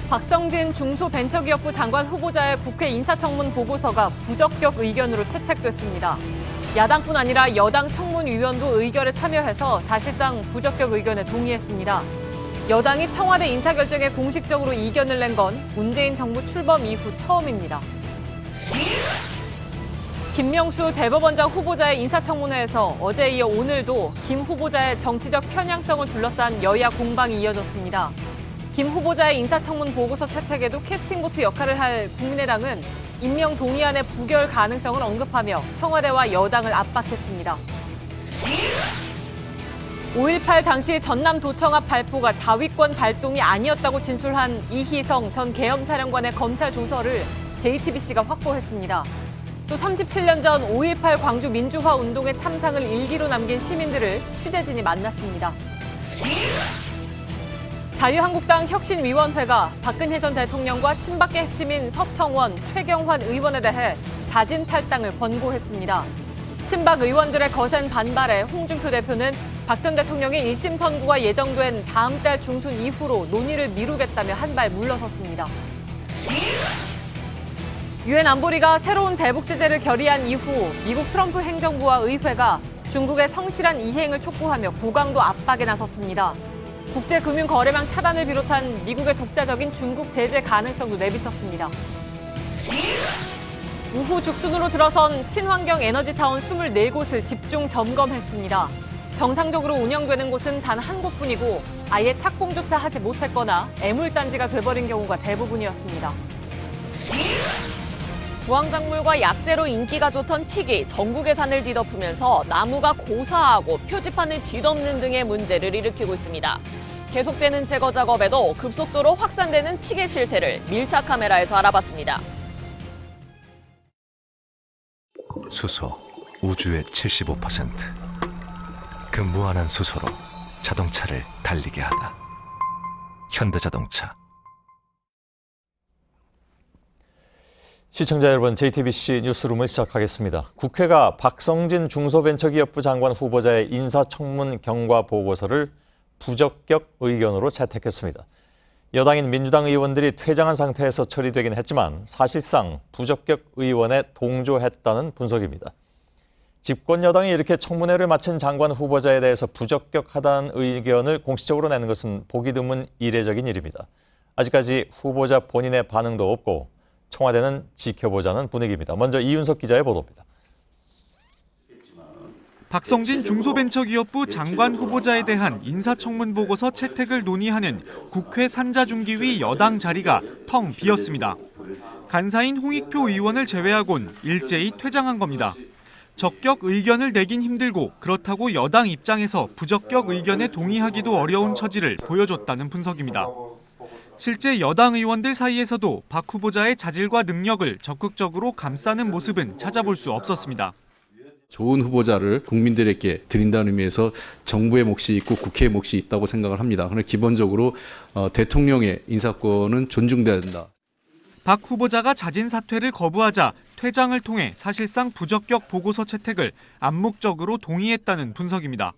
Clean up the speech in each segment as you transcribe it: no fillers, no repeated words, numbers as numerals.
박성진 중소벤처기업부 장관 후보자의 국회 인사청문 보고서가 부적격 의견으로 채택됐습니다. 야당뿐 아니라 여당 청문위원도 의결에 참여해서 사실상 부적격 의견에 동의했습니다. 여당이 청와대 인사결정에 공식적으로 이견을 낸 건 문재인 정부 출범 이후 처음입니다. 김명수 대법원장 후보자의 인사청문회에서 어제에 이어 오늘도 김 후보자의 정치적 편향성을 둘러싼 여야 공방이 이어졌습니다. 김 후보자의 인사청문 보고서 채택에도 캐스팅보트 역할을 할 국민의당은 임명 동의안의 부결 가능성을 언급하며 청와대와 여당을 압박했습니다. 5.18 당시 전남도청 앞 발포가 자위권 발동이 아니었다고 진술한 이희성 전 계엄사령관의 검찰 조서를 JTBC가 확보했습니다. 또 37년 전 5.18 광주 민주화 운동의 참상을 일기로 남긴 시민들을 취재진이 만났습니다. 자유한국당 혁신위원회가 박근혜 전 대통령과 친박계 핵심인 서청원, 최경환 의원에 대해 자진 탈당을 권고했습니다. 친박 의원들의 거센 반발에 홍준표 대표는 박 전 대통령의 1심 선고가 예정된 다음 달 중순 이후로 논의를 미루겠다며 한 발 물러섰습니다. 유엔 안보리가 새로운 대북 제재를 결의한 이후 미국 트럼프 행정부와 의회가 중국의 성실한 이행을 촉구하며 고강도 압박에 나섰습니다. 국제금융거래망 차단을 비롯한 미국의 독자적인 중국 제재 가능성도 내비쳤습니다. 오후 죽순으로 들어선 친환경 에너지타운 24곳을 집중 점검했습니다. 정상적으로 운영되는 곳은 단 한 곳뿐이고 아예 착공조차 하지 못했거나 애물단지가 돼버린 경우가 대부분이었습니다. 부황작물과 약재로 인기가 좋던 칡이 전국의 산을 뒤덮으면서 나무가 고사하고 표지판을 뒤덮는 등의 문제를 일으키고 있습니다. 계속되는 제거 작업에도 급속도로 확산되는 칡의 실태를 밀착 카메라에서 알아봤습니다. 수소, 우주의 75%. 그 무한한 수소로 자동차를 달리게 하다. 현대자동차. 시청자 여러분, JTBC 뉴스룸을 시작하겠습니다. 국회가 박성진 중소벤처기업부 장관 후보자의 인사청문 경과 보고서를 부적격 의견으로 채택했습니다. 여당인 민주당 의원들이 퇴장한 상태에서 처리되긴 했지만 사실상 부적격 의원에 동조했다는 분석입니다. 집권 여당이 이렇게 청문회를 마친 장관 후보자에 대해서 부적격하다는 의견을 공식적으로 내는 것은 보기 드문 이례적인 일입니다. 아직까지 후보자 본인의 반응도 없고 청와대는 지켜보자는 분위기입니다. 먼저 이윤석 기자의 보도입니다. 박성진 중소벤처기업부 장관 후보자에 대한 인사청문 보고서 채택을 논의하는 국회 산자중기위 여당 자리가 텅 비었습니다. 간사인 홍익표 의원을 제외하곤 일제히 퇴장한 겁니다. 적격 의견을 내긴 힘들고 그렇다고 여당 입장에서 부적격 의견에 동의하기도 어려운 처지를 보여줬다는 분석입니다. 실제 여당 의원들 사이에서도 박 후보자의 자질과 능력을 적극적으로 감싸는 모습은 찾아볼 수 없었습니다. 좋은 후보자를 국민들에게 드린다는 의미에서 정부의 몫이 있고 국회의 몫이 있다고 생각을 합니다. 그러나 기본적으로 대통령의 인사권은 존중돼야 된다. 박 후보자가 자진 사퇴를 거부하자 퇴장을 통해 사실상 부적격 보고서 채택을 암묵적으로 동의했다는 분석입니다.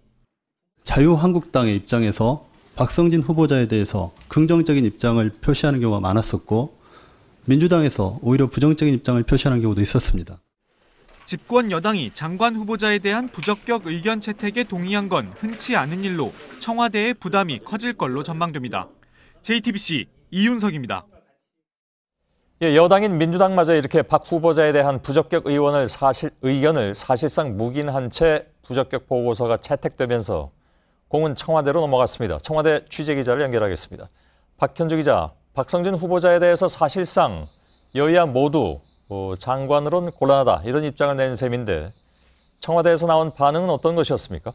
자유한국당의 입장에서 박성진 후보자에 대해서 긍정적인 입장을 표시하는 경우가 많았었고 민주당에서 오히려 부정적인 입장을 표시하는 경우도 있었습니다. 집권 여당이 장관 후보자에 대한 부적격 의견 채택에 동의한 건 흔치 않은 일로 청와대의 부담이 커질 걸로 전망됩니다. JTBC 이윤석입니다. 여당인 민주당마저 이렇게 박 후보자에 대한 부적격 의견을 사실상 묵인한 채 부적격 보고서가 채택되면서 공은 청와대로 넘어갔습니다. 청와대 취재기자를 연결하겠습니다. 박현주 기자, 박성진 후보자에 대해서 사실상 여야 모두 장관으로는 곤란하다 이런 입장을 낸 셈인데 청와대에서 나온 반응은 어떤 것이었습니까?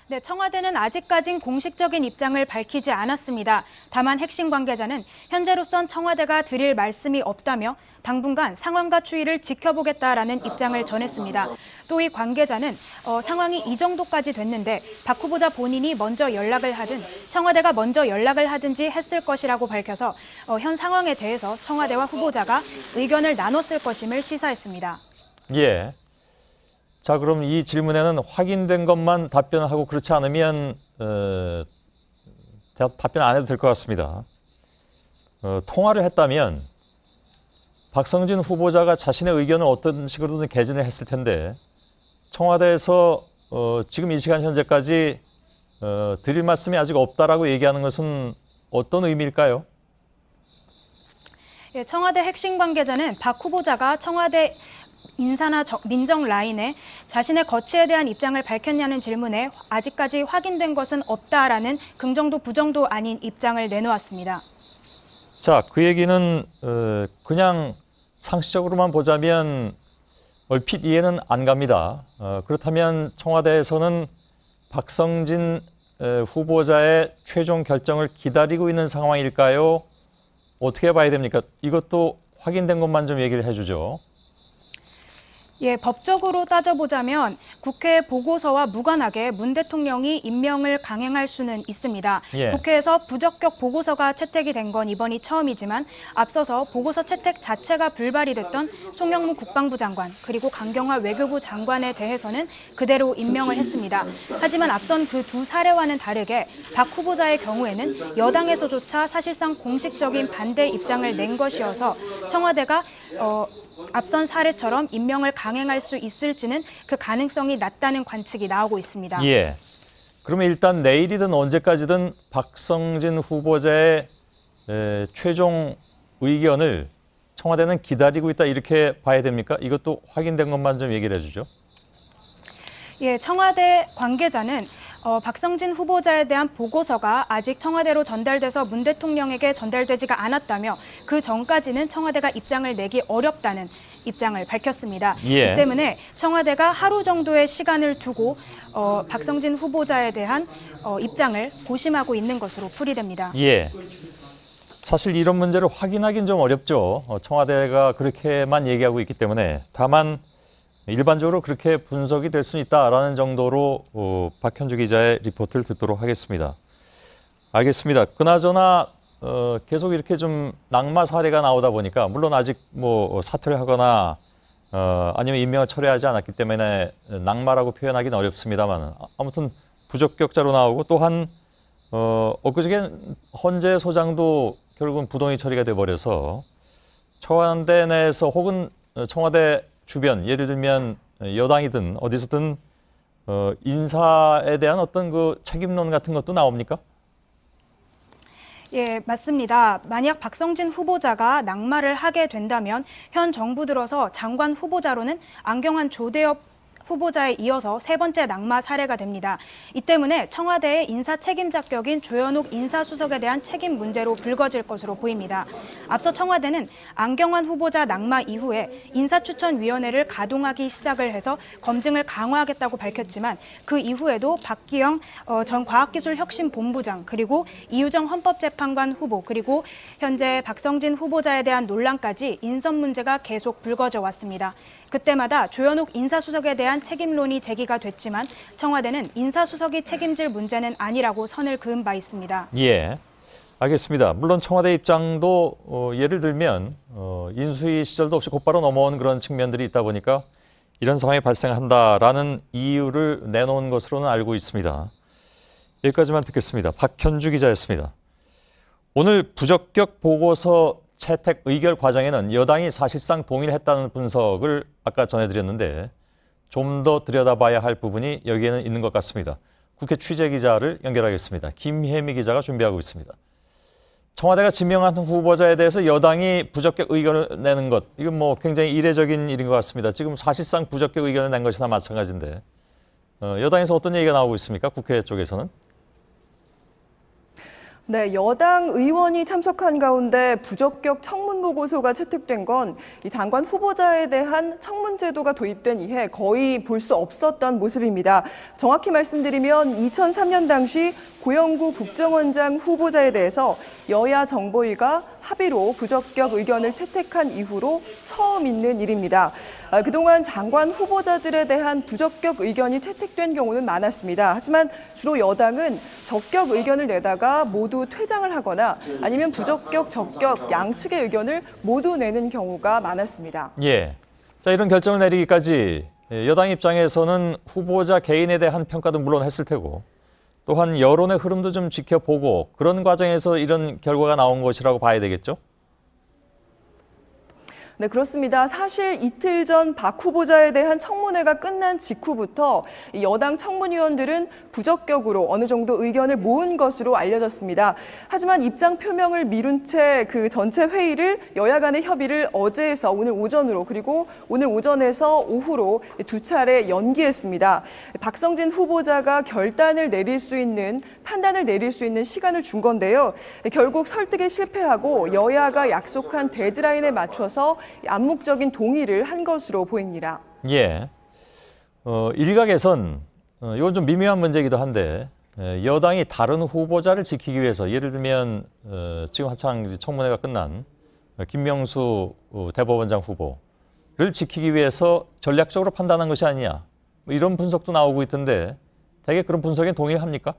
네, 청와대는 아직까진 공식적인 입장을 밝히지 않았습니다. 다만 핵심 관계자는 현재로선 청와대가 드릴 말씀이 없다며 당분간 상황과 추이를 지켜보겠다라는 입장을 전했습니다. 또 이 관계자는 상황이 이 정도까지 됐는데 박 후보자 본인이 먼저 연락을 하든 청와대가 먼저 연락을 하든지 했을 것이라고 밝혀서 현 상황에 대해서 청와대와 후보자가 의견을 나눴을 것임을 시사했습니다. 예. 자, 그럼 이 질문에는 확인된 것만 답변을 하고 그렇지 않으면 답변 안 해도 될 것 같습니다. 통화를 했다면 박성진 후보자가 자신의 의견을 어떤 식으로든 개진을 했을 텐데 청와대에서 지금 이 시간 현재까지 드릴 말씀이 아직 없다라고 얘기하는 것은 어떤 의미일까요? 예, 청와대 핵심 관계자는 박 후보자가 청와대 인사나 민정 라인에 자신의 거취에 대한 입장을 밝혔냐는 질문에 아직까지 확인된 것은 없다라는 긍정도 부정도 아닌 입장을 내놓았습니다. 자, 그 얘기는 그냥 상식적으로만 보자면 얼핏 이해는 안 갑니다. 그렇다면 청와대에서는 박성진 후보자의 최종 결정을 기다리고 있는 상황일까요? 어떻게 봐야 됩니까? 이것도 확인된 것만 좀 얘기를 해주죠. 예, 법적으로 따져보자면 국회 보고서와 무관하게 문 대통령이 임명을 강행할 수는 있습니다. 예. 국회에서 부적격 보고서가 채택이 된 건 이번이 처음이지만 앞서서 보고서 채택 자체가 불발이 됐던 송영무 국방부 장관 그리고 강경화 외교부 장관에 대해서는 그대로 임명을 했습니다. 하지만 앞선 그 두 사례와는 다르게 박 후보자의 경우에는 여당에서조차 사실상 공식적인 반대 입장을 낸 것이어서 청와대가 앞선 사례처럼 임명을 강행할 수 있을지는 그 가능성이 낮다는 관측이 나오고 있습니다. 예. 그러면 일단 내일이든 언제까지든 박성진 후보자의 최종 의견을 청와대는 기다리고 있다 이렇게 봐야 됩니까? 이것도 확인된 것만 좀 얘기를 해주죠. 예, 청와대 관계자는 박성진 후보자에 대한 보고서가 아직 청와대로 전달돼서 문 대통령에게 전달되지가 않았다며 그 전까지는 청와대가 입장을 내기 어렵다는 입장을 밝혔습니다. 예. 이 때문에 청와대가 하루 정도의 시간을 두고 박성진 후보자에 대한 입장을 고심하고 있는 것으로 풀이됩니다. 예. 사실 이런 문제를 확인하기는 좀 어렵죠. 청와대가 그렇게만 얘기하고 있기 때문에. 다만 일반적으로 그렇게 분석이 될 수 있다라는 정도로 박현주 기자의 리포트를 듣도록 하겠습니다. 알겠습니다. 그나저나 계속 이렇게 좀 낙마 사례가 나오다 보니까 물론 아직 뭐 사퇴를 하거나 아니면 임명을 철회하지 않았기 때문에 낙마라고 표현하기는 어렵습니다만 아무튼 부적격자로 나오고 또한 엊그저께 헌재 소장도 결국은 부동의 처리가 돼버려서 청와대 내에서 혹은 청와대 주변, 예를 들면 여당이든 어디서든 인사에 대한 어떤 그 책임론 같은 것도 나옵니까? 예, 맞습니다. 만약 박성진 후보자가 낙마를 하게 된다면 현 정부 들어서 장관 후보자로는 안경환 조대엽 후보자에 이어서 세 번째 낙마 사례가 됩니다. 이 때문에 청와대의 인사 책임 자격인 조현옥 인사수석에 대한 책임 문제로 불거질 것으로 보입니다. 앞서 청와대는 안경환 후보자 낙마 이후에 인사추천위원회를 가동하기 시작을 해서 검증을 강화하겠다고 밝혔지만 그 이후에도 박기영 전 과학기술혁신본부장 그리고 이유정 헌법재판관 후보 그리고 현재 박성진 후보자에 대한 논란까지 인선 문제가 계속 불거져 왔습니다. 그때마다 조현옥 인사수석에 대한 책임론이 제기가 됐지만 청와대는 인사수석이 책임질 문제는 아니라고 선을 그은 바 있습니다. 예, 알겠습니다. 물론 청와대 입장도 예를 들면 인수위 시절도 없이 곧바로 넘어온 그런 측면들이 있다 보니까 이런 상황이 발생한다라는 이유를 내놓은 것으로는 알고 있습니다. 여기까지만 듣겠습니다. 박현주 기자였습니다. 오늘 부적격 보고서 채택 의결 과정에는 여당이 사실상 동의를 했다는 분석을 아까 전해드렸는데 좀 더 들여다봐야 할 부분이 여기에는 있는 것 같습니다. 국회 취재기자를 연결하겠습니다. 김혜미 기자가 준비하고 있습니다. 청와대가 지명한 후보자에 대해서 여당이 부적격 의견을 내는 것, 이건 뭐 굉장히 이례적인 일인 것 같습니다. 지금 사실상 부적격 의견을 낸 것이나 마찬가지인데 여당에서 어떤 얘기가 나오고 있습니까? 국회 쪽에서는? 네, 여당 의원이 참석한 가운데 부적격 청문 보고서가 채택된 건 이 장관 후보자에 대한 청문 제도가 도입된 이해 거의 볼 수 없었던 모습입니다. 정확히 말씀드리면 2003년 당시 고영구 국정원장 후보자에 대해서 여야 정보위가 합의로 부적격 의견을 채택한 이후로 처음 있는 일입니다. 그동안 장관 후보자들에 대한 부적격 의견이 채택된 경우는 많았습니다. 하지만 주로 여당은 적격 의견을 내다가 모두 퇴장을 하거나 아니면 부적격, 적격 양측의 의견을 모두 내는 경우가 많았습니다. 예. 자, 이런 결정을 내리기까지 여당 입장에서는 후보자 개인에 대한 평가도 물론 했을 테고 또한 여론의 흐름도 좀 지켜보고 그런 과정에서 이런 결과가 나온 것이라고 봐야 되겠죠? 네, 그렇습니다. 사실 이틀 전 박 후보자에 대한 청문회가 끝난 직후부터 여당 청문위원들은 부적격으로 어느 정도 의견을 모은 것으로 알려졌습니다. 하지만 입장 표명을 미룬 채 그 전체 회의를 여야 간의 협의를 어제에서 오늘 오전으로 그리고 오늘 오전에서 오후로 두 차례 연기했습니다. 박성진 후보자가 판단을 내릴 수 있는 시간을 준 건데요. 결국 설득에 실패하고 여야가 약속한 데드라인에 맞춰서 암묵적인 동의를 한 것으로 보입니다. 예. 일각에선 이건 좀 미묘한 문제이기도 한데 여당이 다른 후보자를 지키기 위해서 예를 들면 지금 한창 청문회가 끝난 김명수 대법원장 후보를 지키기 위해서 전략적으로 판단한 것이 아니냐 뭐 이런 분석도 나오고 있던데 대개 그런 분석에 동의합니까?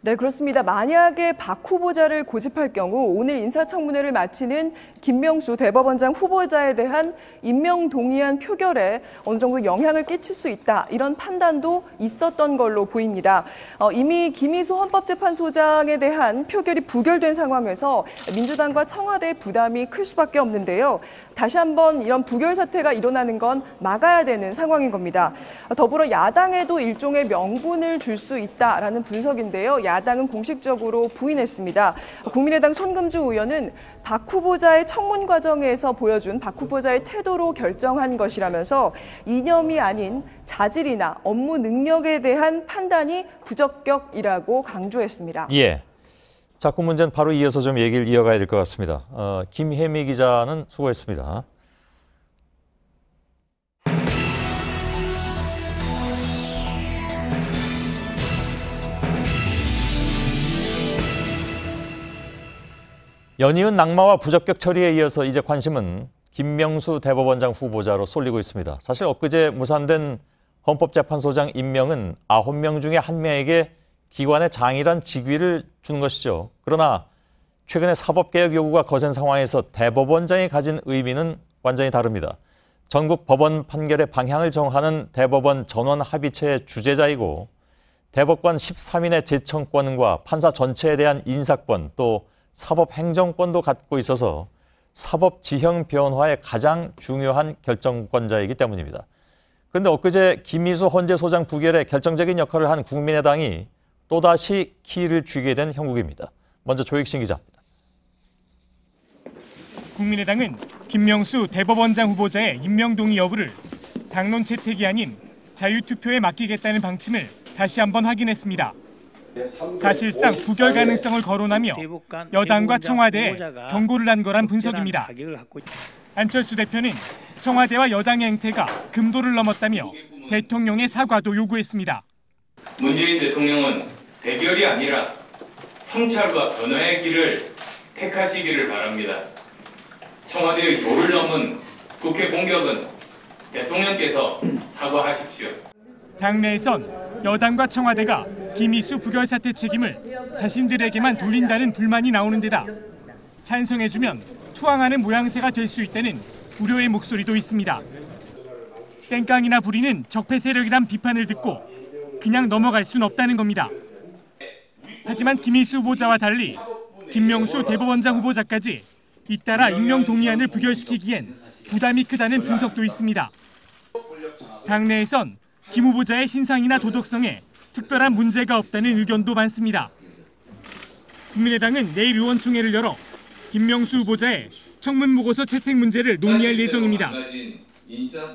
네, 그렇습니다. 만약에 박 후보자를 고집할 경우 오늘 인사청문회를 마치는 김명수 대법원장 후보자에 대한 임명 동의안 표결에 어느 정도 영향을 끼칠 수 있다. 이런 판단도 있었던 걸로 보입니다. 이미 김희수 헌법재판소장에 대한 표결이 부결된 상황에서 민주당과 청와대의 부담이 클 수밖에 없는데요. 다시 한번 이런 부결 사태가 일어나는 건 막아야 되는 상황인 겁니다. 더불어 야당에도 일종의 명분을 줄 수 있다라는 분석인데요. 야당은 공식적으로 부인했습니다. 국민의당 손금주 의원은 박 후보자의 청문 과정에서 보여준 박 후보자의 태도로 결정한 것이라면서 이념이 아닌 자질이나 업무 능력에 대한 판단이 부적격이라고 강조했습니다. 예. 자, 그 문제는 바로 이어서 좀 얘기를 이어가야 될 것 같습니다. 김혜미 기자는 수고했습니다. 연이은 낙마와 부적격 처리에 이어서 이제 관심은 김명수 대법원장 후보자로 쏠리고 있습니다. 사실 엊그제 무산된 헌법재판소장 임명은 9명 중에 1명에게 기관의 장이란 직위를 준 것이죠. 그러나 최근에 사법개혁 요구가 거센 상황에서 대법원장이 가진 의미는 완전히 다릅니다. 전국 법원 판결의 방향을 정하는 대법원 전원 합의체의 주재자이고 대법관 13인의 제청권과 판사 전체에 대한 인사권 또 사법행정권도 갖고 있어서 사법지형 변화의 가장 중요한 결정권자이기 때문입니다. 그런데 엊그제 김희수 헌재소장 부결에 결정적인 역할을 한 국민의당이 또다시 키를 쥐게 된 형국입니다. 먼저 조익신 기자입니다. 국민의당은 김명수 대법원장 후보자의 임명 동의 여부를 당론 채택이 아닌 자유투표에 맡기겠다는 방침을 다시 한번 확인했습니다. 사실상 부결 가능성을 거론하며 여당과 청와대에 경고를 한 거란 분석입니다. 안철수 대표는 청와대와 여당의 행태가 금도를 넘었다며 대통령의 사과도 요구했습니다. 문재인 대통령은 대결이 아니라 성찰과 변화의 길을 택하시기를 바랍니다. 청와대의 도를 넘은 국회 공격은 대통령께서 사과하십시오. 당내에선 여당과 청와대가 김희수 부결 사태 책임을 자신들에게만 돌린다는 불만이 나오는 데다 찬성해주면 투항하는 모양새가 될 수 있다는 우려의 목소리도 있습니다. 땡깡이나 부리는 적폐 세력이란 비판을 듣고 그냥 넘어갈 순 없다는 겁니다. 하지만 김희수 후보자와 달리 김명수 대법원장 후보자까지 잇따라 임명 동의안을 부결시키기엔 부담이 크다는 분석도 있습니다. 당내에선 김 후보자의 신상이나 도덕성에 특별한 문제가 없다는 의견도 많습니다. 국민의당은 내일 의원총회를 열어 김명수 후보자의 청문 보고서 채택 문제를 논의할 예정입니다.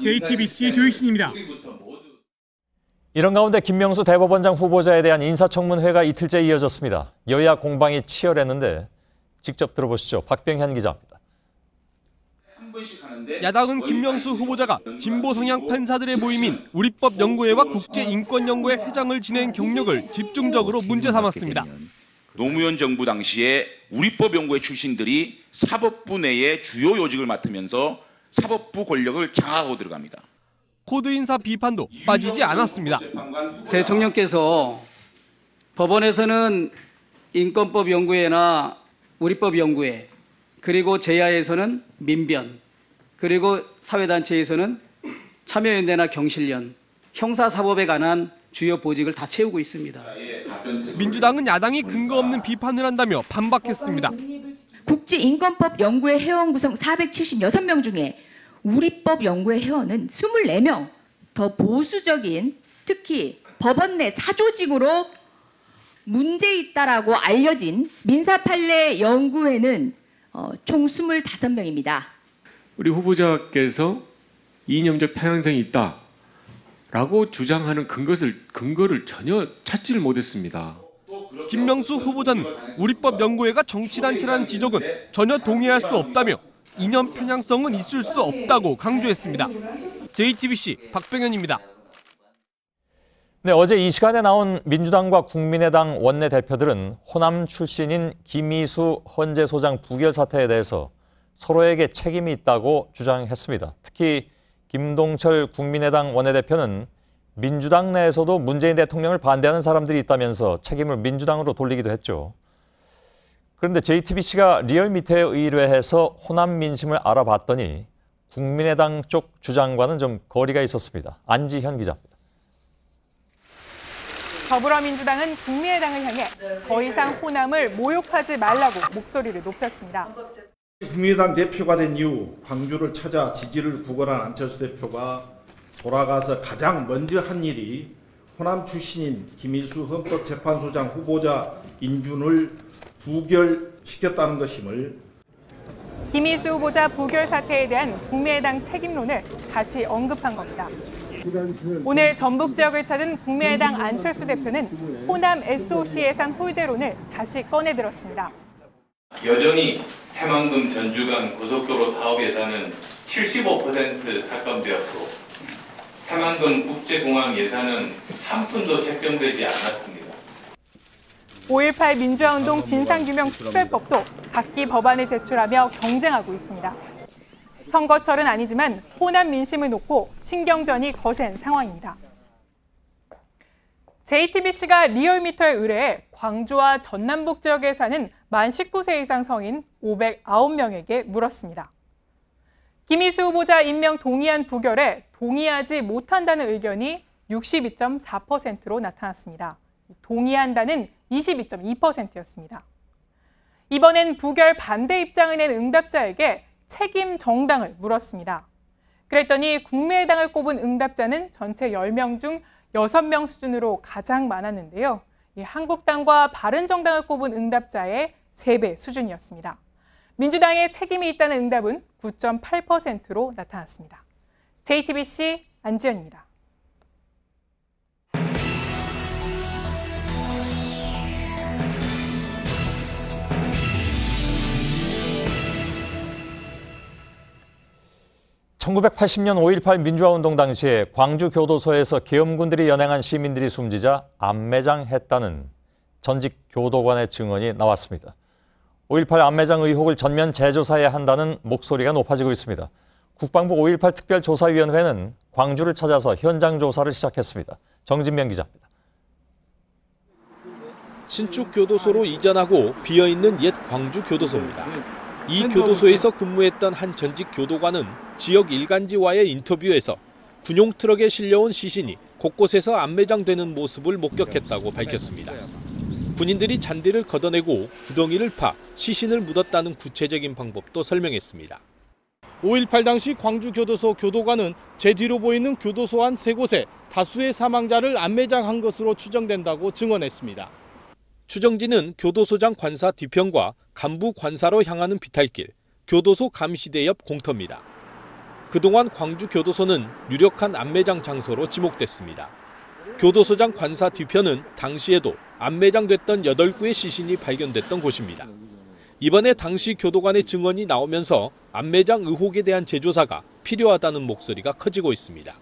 JTBC 조익신입니다. 이런 가운데 김명수 대법원장 후보자에 대한 인사청문회가 이틀째 이어졌습니다. 여야 공방이 치열했는데 직접 들어보시죠. 박병현 기자입니다. 야당은 김명수 후보자가 진보 성향 판사들의 모임인 우리법연구회와 국제인권연구회 회장을 지낸 경력을 집중적으로 문제 삼았습니다. 노무현 정부 당시에 우리법연구회 출신들이 사법부 내의 주요 요직을 맡으면서 사법부 권력을 장악하고 들어갑니다. 코드 인사 비판도 빠지지 않았습니다. 대통령께서 법원에서는 인권법연구회나 우리법연구회, 그리고 제야에서는 민변, 그리고 사회단체에서는 참여연대나 경실련, 형사사법에 관한 주요 보직을 다 채우고 있습니다. 민주당은 야당이 근거 없는 비판을 한다며 반박했습니다. 국제인권법 연구회 회원 구성 476명 중에 우리법 연구회 회원은 24명, 더 보수적인 특히 법원 내 사조직으로 문제 있다라고 알려진 민사판례 연구회는 총 25명입니다. 우리 후보자께서 이념적 편향성이 있다라고 주장하는 근거를 전혀 찾지를 못했습니다. 김명수 후보자는 우리법 연구회가 정치단체라는 지적은 전혀 동의할 수 없다며 이념 편향성은 있을 수 없다고 강조했습니다. JTBC 박병현입니다. 네, 어제 이 시간에 나온 민주당과 국민의당 원내대표들은 호남 출신인 김희수 헌재소장 부결 사태에 대해서 서로에게 책임이 있다고 주장했습니다. 특히 김동철 국민의당 원내대표는 민주당 내에서도 문재인 대통령을 반대하는 사람들이 있다면서 책임을 민주당으로 돌리기도 했죠. 그런데 JTBC가 리얼미터에 의뢰해서 호남 민심을 알아봤더니 국민의당 쪽 주장과는 좀 거리가 있었습니다. 안지현 기자입니다. 더불어민주당은 국민의당을 향해 더 이상 호남을 모욕하지 말라고 목소리를 높였습니다. 국민의당 대표가 된 이후 광주를 찾아 지지를 구걸한 안철수 대표가 돌아가서 가장 먼저 한 일이 호남 출신인 김희수 헌법재판소장 후보자 인준을 부결시켰다는 것임을. 김희수 후보자 부결 사태에 대한 국민의당 책임론을 다시 언급한 겁니다. 오늘 전북 지역을 찾은 국민의당 안철수 대표는 호남 SOC 예산 홀대론을 다시 꺼내들었습니다. 여전히 새만금 전주간 고속도로 사업 예산은 75% 삭감되었고 새만금 국제공항 예산은 한 푼도 책정되지 않았습니다. 5.18 민주화운동 진상규명 특별법도 각기 법안을 제출하며 경쟁하고 있습니다. 선거철은 아니지만 호남 민심을 놓고 신경전이 거센 상황입니다. JTBC가 리얼미터에 의뢰해 광주와 전남북 지역에 사는 만 19세 이상 성인 509명에게 물었습니다. 김희수 후보자 임명 동의안 부결에 동의하지 못한다는 의견이 62.4%로 나타났습니다. 동의한다는 22.2%였습니다. 이번엔 부결 반대 입장을 낸 응답자에게 책임 정당을 물었습니다. 그랬더니 국민의당을 꼽은 응답자는 전체 10명 중 6명 수준으로 가장 많았는데요. 한국당과 바른정당을 꼽은 응답자의 3배 수준이었습니다. 민주당에 책임이 있다는 응답은 9.8%로 나타났습니다. JTBC 안지연입니다. (1980년) 5.18 민주화운동 당시에 광주 교도소에서 계엄군들이 연행한 시민들이 숨지자 암매장했다는 전직 교도관의 증언이 나왔습니다. 5.18 암매장 의혹을 전면 재조사해야 한다는 목소리가 높아지고 있습니다. 국방부 5.18 특별조사위원회는 광주를 찾아서 현장 조사를 시작했습니다. 정진명 기자입니다. 신축 교도소로 이전하고 비어있는 옛 광주 교도소입니다. 이 교도소에서 근무했던 한 전직 교도관은 지역 일간지와의 인터뷰에서 군용 트럭에 실려온 시신이 곳곳에서 암매장되는 모습을 목격했다고 밝혔습니다. 군인들이 잔디를 걷어내고 구덩이를 파 시신을 묻었다는 구체적인 방법도 설명했습니다. 5.18 당시 광주 교도소 교도관은 제 뒤로 보이는 교도소 안 3곳에 다수의 사망자를 암매장한 것으로 추정된다고 증언했습니다. 추정지는 교도소장 관사 뒤편과 간부 관사로 향하는 비탈길, 교도소 감시대 옆 공터입니다. 그동안 광주 교도소는 유력한 암매장 장소로 지목됐습니다. 교도소장 관사 뒤편은 당시에도 암매장됐던 8구의 시신이 발견됐던 곳입니다. 이번에 당시 교도관의 증언이 나오면서 암매장 의혹에 대한 재조사가 필요하다는 목소리가 커지고 있습니다.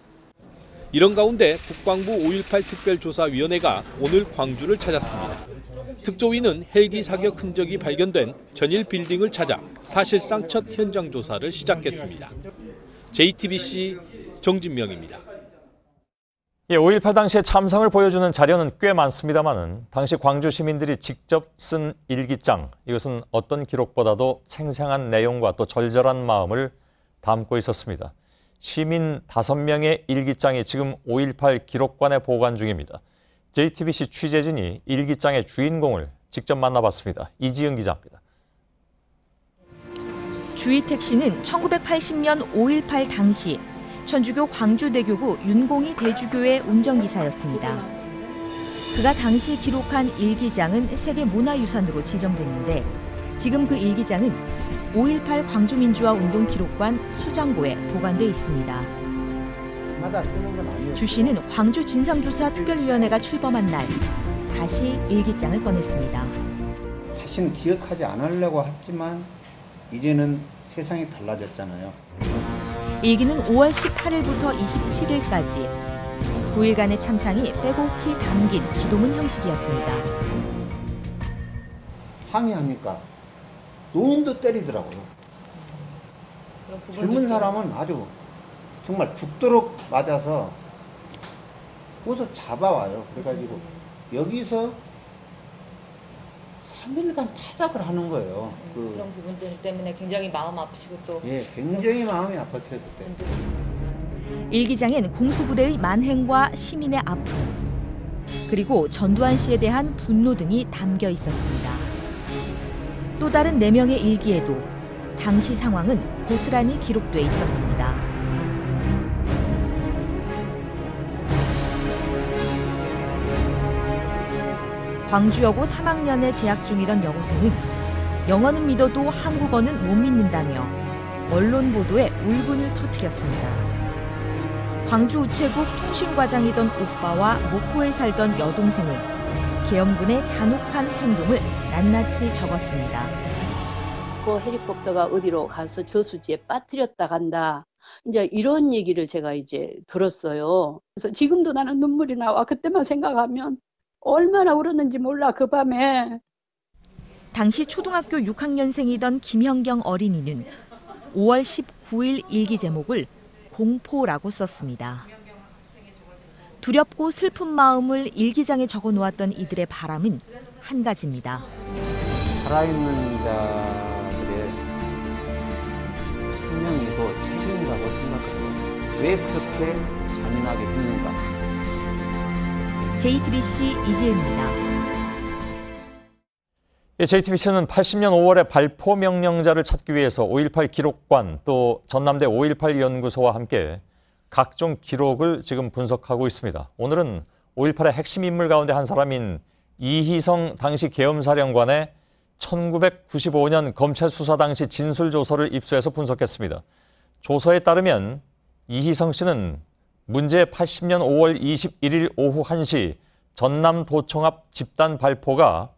이런 가운데 국방부 5.18 특별조사위원회가 오늘 광주를 찾았습니다. 특조위는 헬기 사격 흔적이 발견된 전일 빌딩을 찾아 사실상 첫 현장 조사를 시작했습니다. JTBC 정진명입니다. 5.18 당시의 참상을 보여주는 자료는 꽤 많습니다만 당시 광주 시민들이 직접 쓴 일기장, 이것은 어떤 기록보다도 생생한 내용과 또 절절한 마음을 담고 있었습니다. 시민 5명의 일기장이 지금 5.18 기록관에 보관 중입니다. JTBC 취재진이 일기장의 주인공을 직접 만나봤습니다. 이지은 기자입니다. 주희택 씨는 1980년 5.18 당시 천주교 광주대교구 윤공이 대주교의 운전기사였습니다. 그가 당시 기록한 일기장은 세계문화유산으로 지정됐는데 지금 그 일기장은 5.18 광주민주화운동 기록관 수장고에 보관돼 있습니다. 주 씨는 광주 진상조사 특별위원회가 출범한 날 다시 일기장을 꺼냈습니다. 다시는 기억하지 않으려고 했지만 이제는 세상이 달라졌잖아요. 일기는 5월 18일부터 27일까지 9일간의 참상이 빼곡히 담긴 기도문 형식이었습니다. 항의하니까 노인도 때리더라고요. 젊은 사람은 아주 정말 죽도록 맞아서 거기서 잡아와요. 그래가지고 여기서 3일간 타작을 하는 거예요. 그런 부분들 때문에 굉장히 마음 아프시고 또 굉장히 마음이 아팠어요 그때. 일기장엔 공수부대의 만행과 시민의 아픔 그리고 전두환 씨에 대한 분노 등이 담겨 있었습니다. 또 다른 4명의 일기에도 당시 상황은 고스란히 기록돼 있었습니다. 광주여고 3학년에 재학 중이던 여고생은 영어는 믿어도 한국어는 못 믿는다며 언론 보도에 울분을 터뜨렸습니다. 광주 우체국 통신과장이던 오빠와 목포에 살던 여동생은 계엄군의 잔혹한 행동을 낱낱이 적었습니다. 그 헬리콥터가 어디로 가서 저수지에 빠뜨렸다 간다. 이제 이런 얘기를 제가 이제 들었어요. 그래서 지금도 나는 눈물이 나와. 그때만 생각하면 얼마나 울었는지 몰라 그 밤에. 당시 초등학교 6학년생이던 김현경 어린이는 5월 19일 일기 제목을 공포라고 썼습니다. 두렵고 슬픈 마음을 일기장에 적어놓았던 이들의 바람은 한 가지입니다. 살아있는 자들의 생명이고 책임이라고 생각하고 왜 그렇게 잔인하게 했는가. JTBC 이지은입니다. JTBC는 80년 5월에 발포 명령자를 찾기 위해서 5.18 기록관 또 전남대 5.18 연구소와 함께 각종 기록을 지금 분석하고 있습니다. 오늘은 5.18의 핵심 인물 가운데 한 사람인 이희성 당시 계엄사령관의 1995년 검찰 수사 당시 진술조서를 입수해서 분석했습니다. 조서에 따르면 이희성 씨는 문제 80년 5월 21일 오후 1시 전남 도청 앞 집단 발포가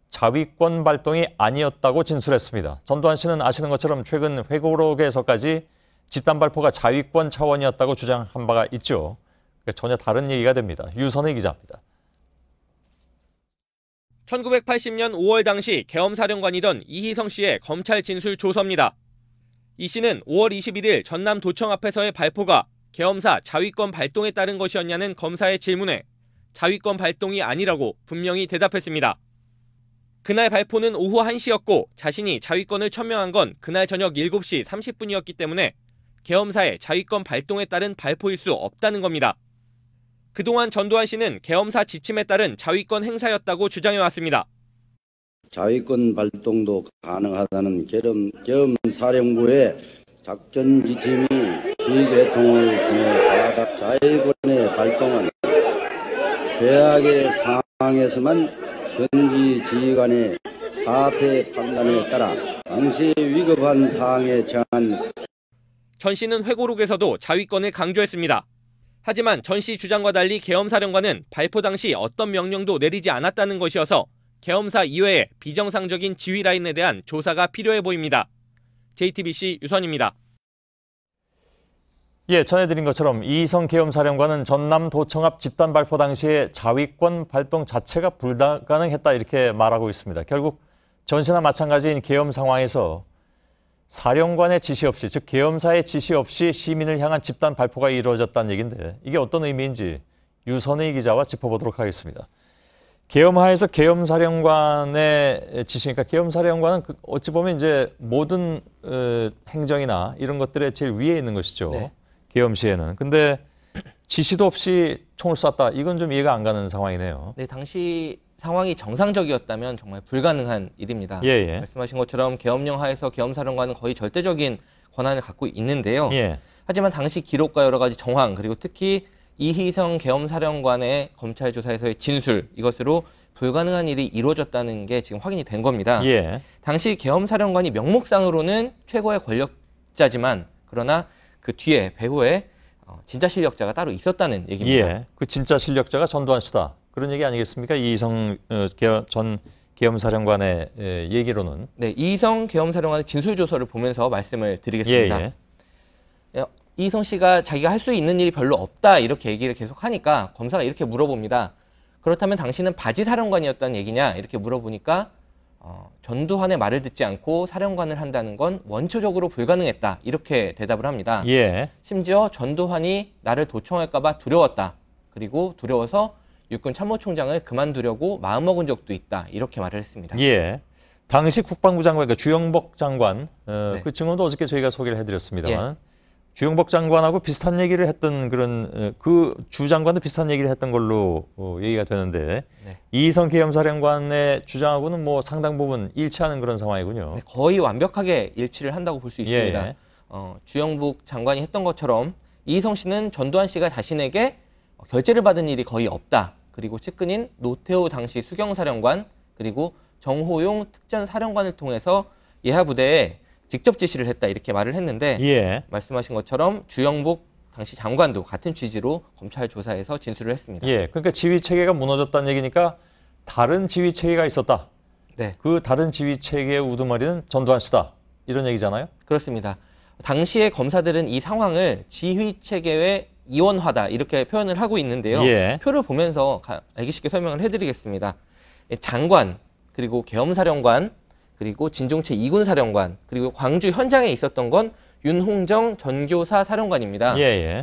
자위권 발동이 아니었다고 진술했습니다. 전두환 씨는 아시는 것처럼 최근 회고록에서까지 집단 발포가 자위권 차원이었다고 주장한 바가 있죠. 전혀 다른 얘기가 됩니다. 유선의 기자입니다. 1980년 5월 당시 계엄사령관이던 이희성 씨의 검찰 진술 조서입니다. 이 씨는 5월 21일 전남 도청 앞에서의 발포가 계엄사 자위권 발동에 따른 것이었냐는 검사의 질문에 자위권 발동이 아니라고 분명히 대답했습니다. 그날 발포는 오후 1시였고 자신이 자위권을 천명한 건 그날 저녁 7시 30분이었기 때문에 계엄사의 자위권 발동에 따른 발포일 수 없다는 겁니다. 그동안 전두환 씨는 계엄사 지침에 따른 자위권 행사였다고 주장해왔습니다. 자위권 발동도 가능하다는 계엄사령부의 작전 지침이 지휘계통을 통해 가닥 자위권의 발동은 최악의 상황에서만 현지 지휘관의 사태 판단에 따라 당시 위급한 상황에 처한 전 씨는 회고록에서도 자위권을 강조했습니다. 하지만 전 씨 주장과 달리 계엄사령관은 발포 당시 어떤 명령도 내리지 않았다는 것이어서 계엄사 이외의 비정상적인 지휘 라인에 대한 조사가 필요해 보입니다. JTBC 유선입니다. 전해드린 것처럼 이희성 계엄사령관은 전남 도청 앞 집단 발포 당시에 자위권 발동 자체가 불가능했다 이렇게 말하고 있습니다. 결국 전시나 마찬가지인 계엄 상황에서 사령관의 지시 없이, 즉 계엄사의 지시 없이 시민을 향한 집단 발포가 이루어졌다는 얘기인데 이게 어떤 의미인지 유선의 기자와 짚어보도록 하겠습니다. 계엄하에서 계엄사령관의 지시니까 계엄사령관은 어찌 보면 이제 모든 행정이나 이런 것들의 제일 위에 있는 것이죠. 네. 계엄시에는. 근데 지시도 없이 총을 쐈다. 이건 좀 이해가 안 가는 상황이네요. 네, 당시 상황이 정상적이었다면 정말 불가능한 일입니다. 예. 말씀하신 것처럼 계엄령 하에서 계엄사령관은 거의 절대적인 권한을 갖고 있는데요. 예. 하지만 당시 기록과 여러 가지 정황 그리고 특히 이희성 계엄사령관의 검찰 조사에서의 진술 이것으로 불가능한 일이 이루어졌다는 게 지금 확인이 된 겁니다. 예. 당시 계엄사령관이 명목상으로는 최고의 권력자지만 그러나 그 뒤에 배후에 진짜 실력자가 따로 있었다는 얘기입니다. 예. 그 진짜 실력자가 전두환 씨다. 그런 얘기 아니겠습니까? 이희성 전 계엄사령관의 얘기로는. 네, 이희성 계엄사령관의 진술조서를 보면서 말씀을 드리겠습니다. 이희성 씨가 자기가 할 수 있는 일이 별로 없다 이렇게 얘기를 계속 하니까 검사가 이렇게 물어봅니다. 그렇다면 당신은 바지 사령관이었다는 얘기냐 이렇게 물어보니까 전두환의 말을 듣지 않고 사령관을 한다는 건 원초적으로 불가능했다 이렇게 대답을 합니다. 예. 심지어 전두환이 나를 도청할까 봐 두려웠다. 그리고 두려워서 육군 참모총장을 그만두려고 마음먹은 적도 있다. 이렇게 말을 했습니다. 예. 당시 국방부 장관, 그러니까 주영복 장관, 그 증언도 어저께 저희가 소개를 해드렸습니다만 주영복 장관하고 비슷한 얘기를 했던 그런 그 주 장관도 비슷한 얘기를 했던 걸로 얘기가 되는데 이희성 계엄사령관의 주장하고는 뭐 상당 부분 일치하는 그런 상황이군요. 네, 거의 완벽하게 일치를 한다고 볼 수 있습니다. 주영복 장관이 했던 것처럼 이희성 씨는 전두환 씨가 자신에게 결재를 받은 일이 거의 없다. 그리고 측근인 노태우 당시 수경사령관 그리고 정호용 특전사령관을 통해서 예하부대에 직접 지시를 했다 이렇게 말을 했는데 말씀하신 것처럼 주영복 당시 장관도 같은 취지로 검찰 조사에서 진술을 했습니다. 예, 그러니까 지휘 체계가 무너졌다는 얘기니까 다른 지휘 체계가 있었다. 네. 그 다른 지휘 체계의 우두머리는 전두환 씨다. 이런 얘기잖아요. 그렇습니다. 당시의 검사들은 이 상황을 지휘 체계의 이원화다 이렇게 표현을 하고 있는데요. 표를 보면서 알기 쉽게 설명을 해드리겠습니다. 장관, 그리고 계엄사령관, 그리고 진종채 2군 사령관, 그리고 광주 현장에 있었던 건 윤홍정 전교사 사령관입니다.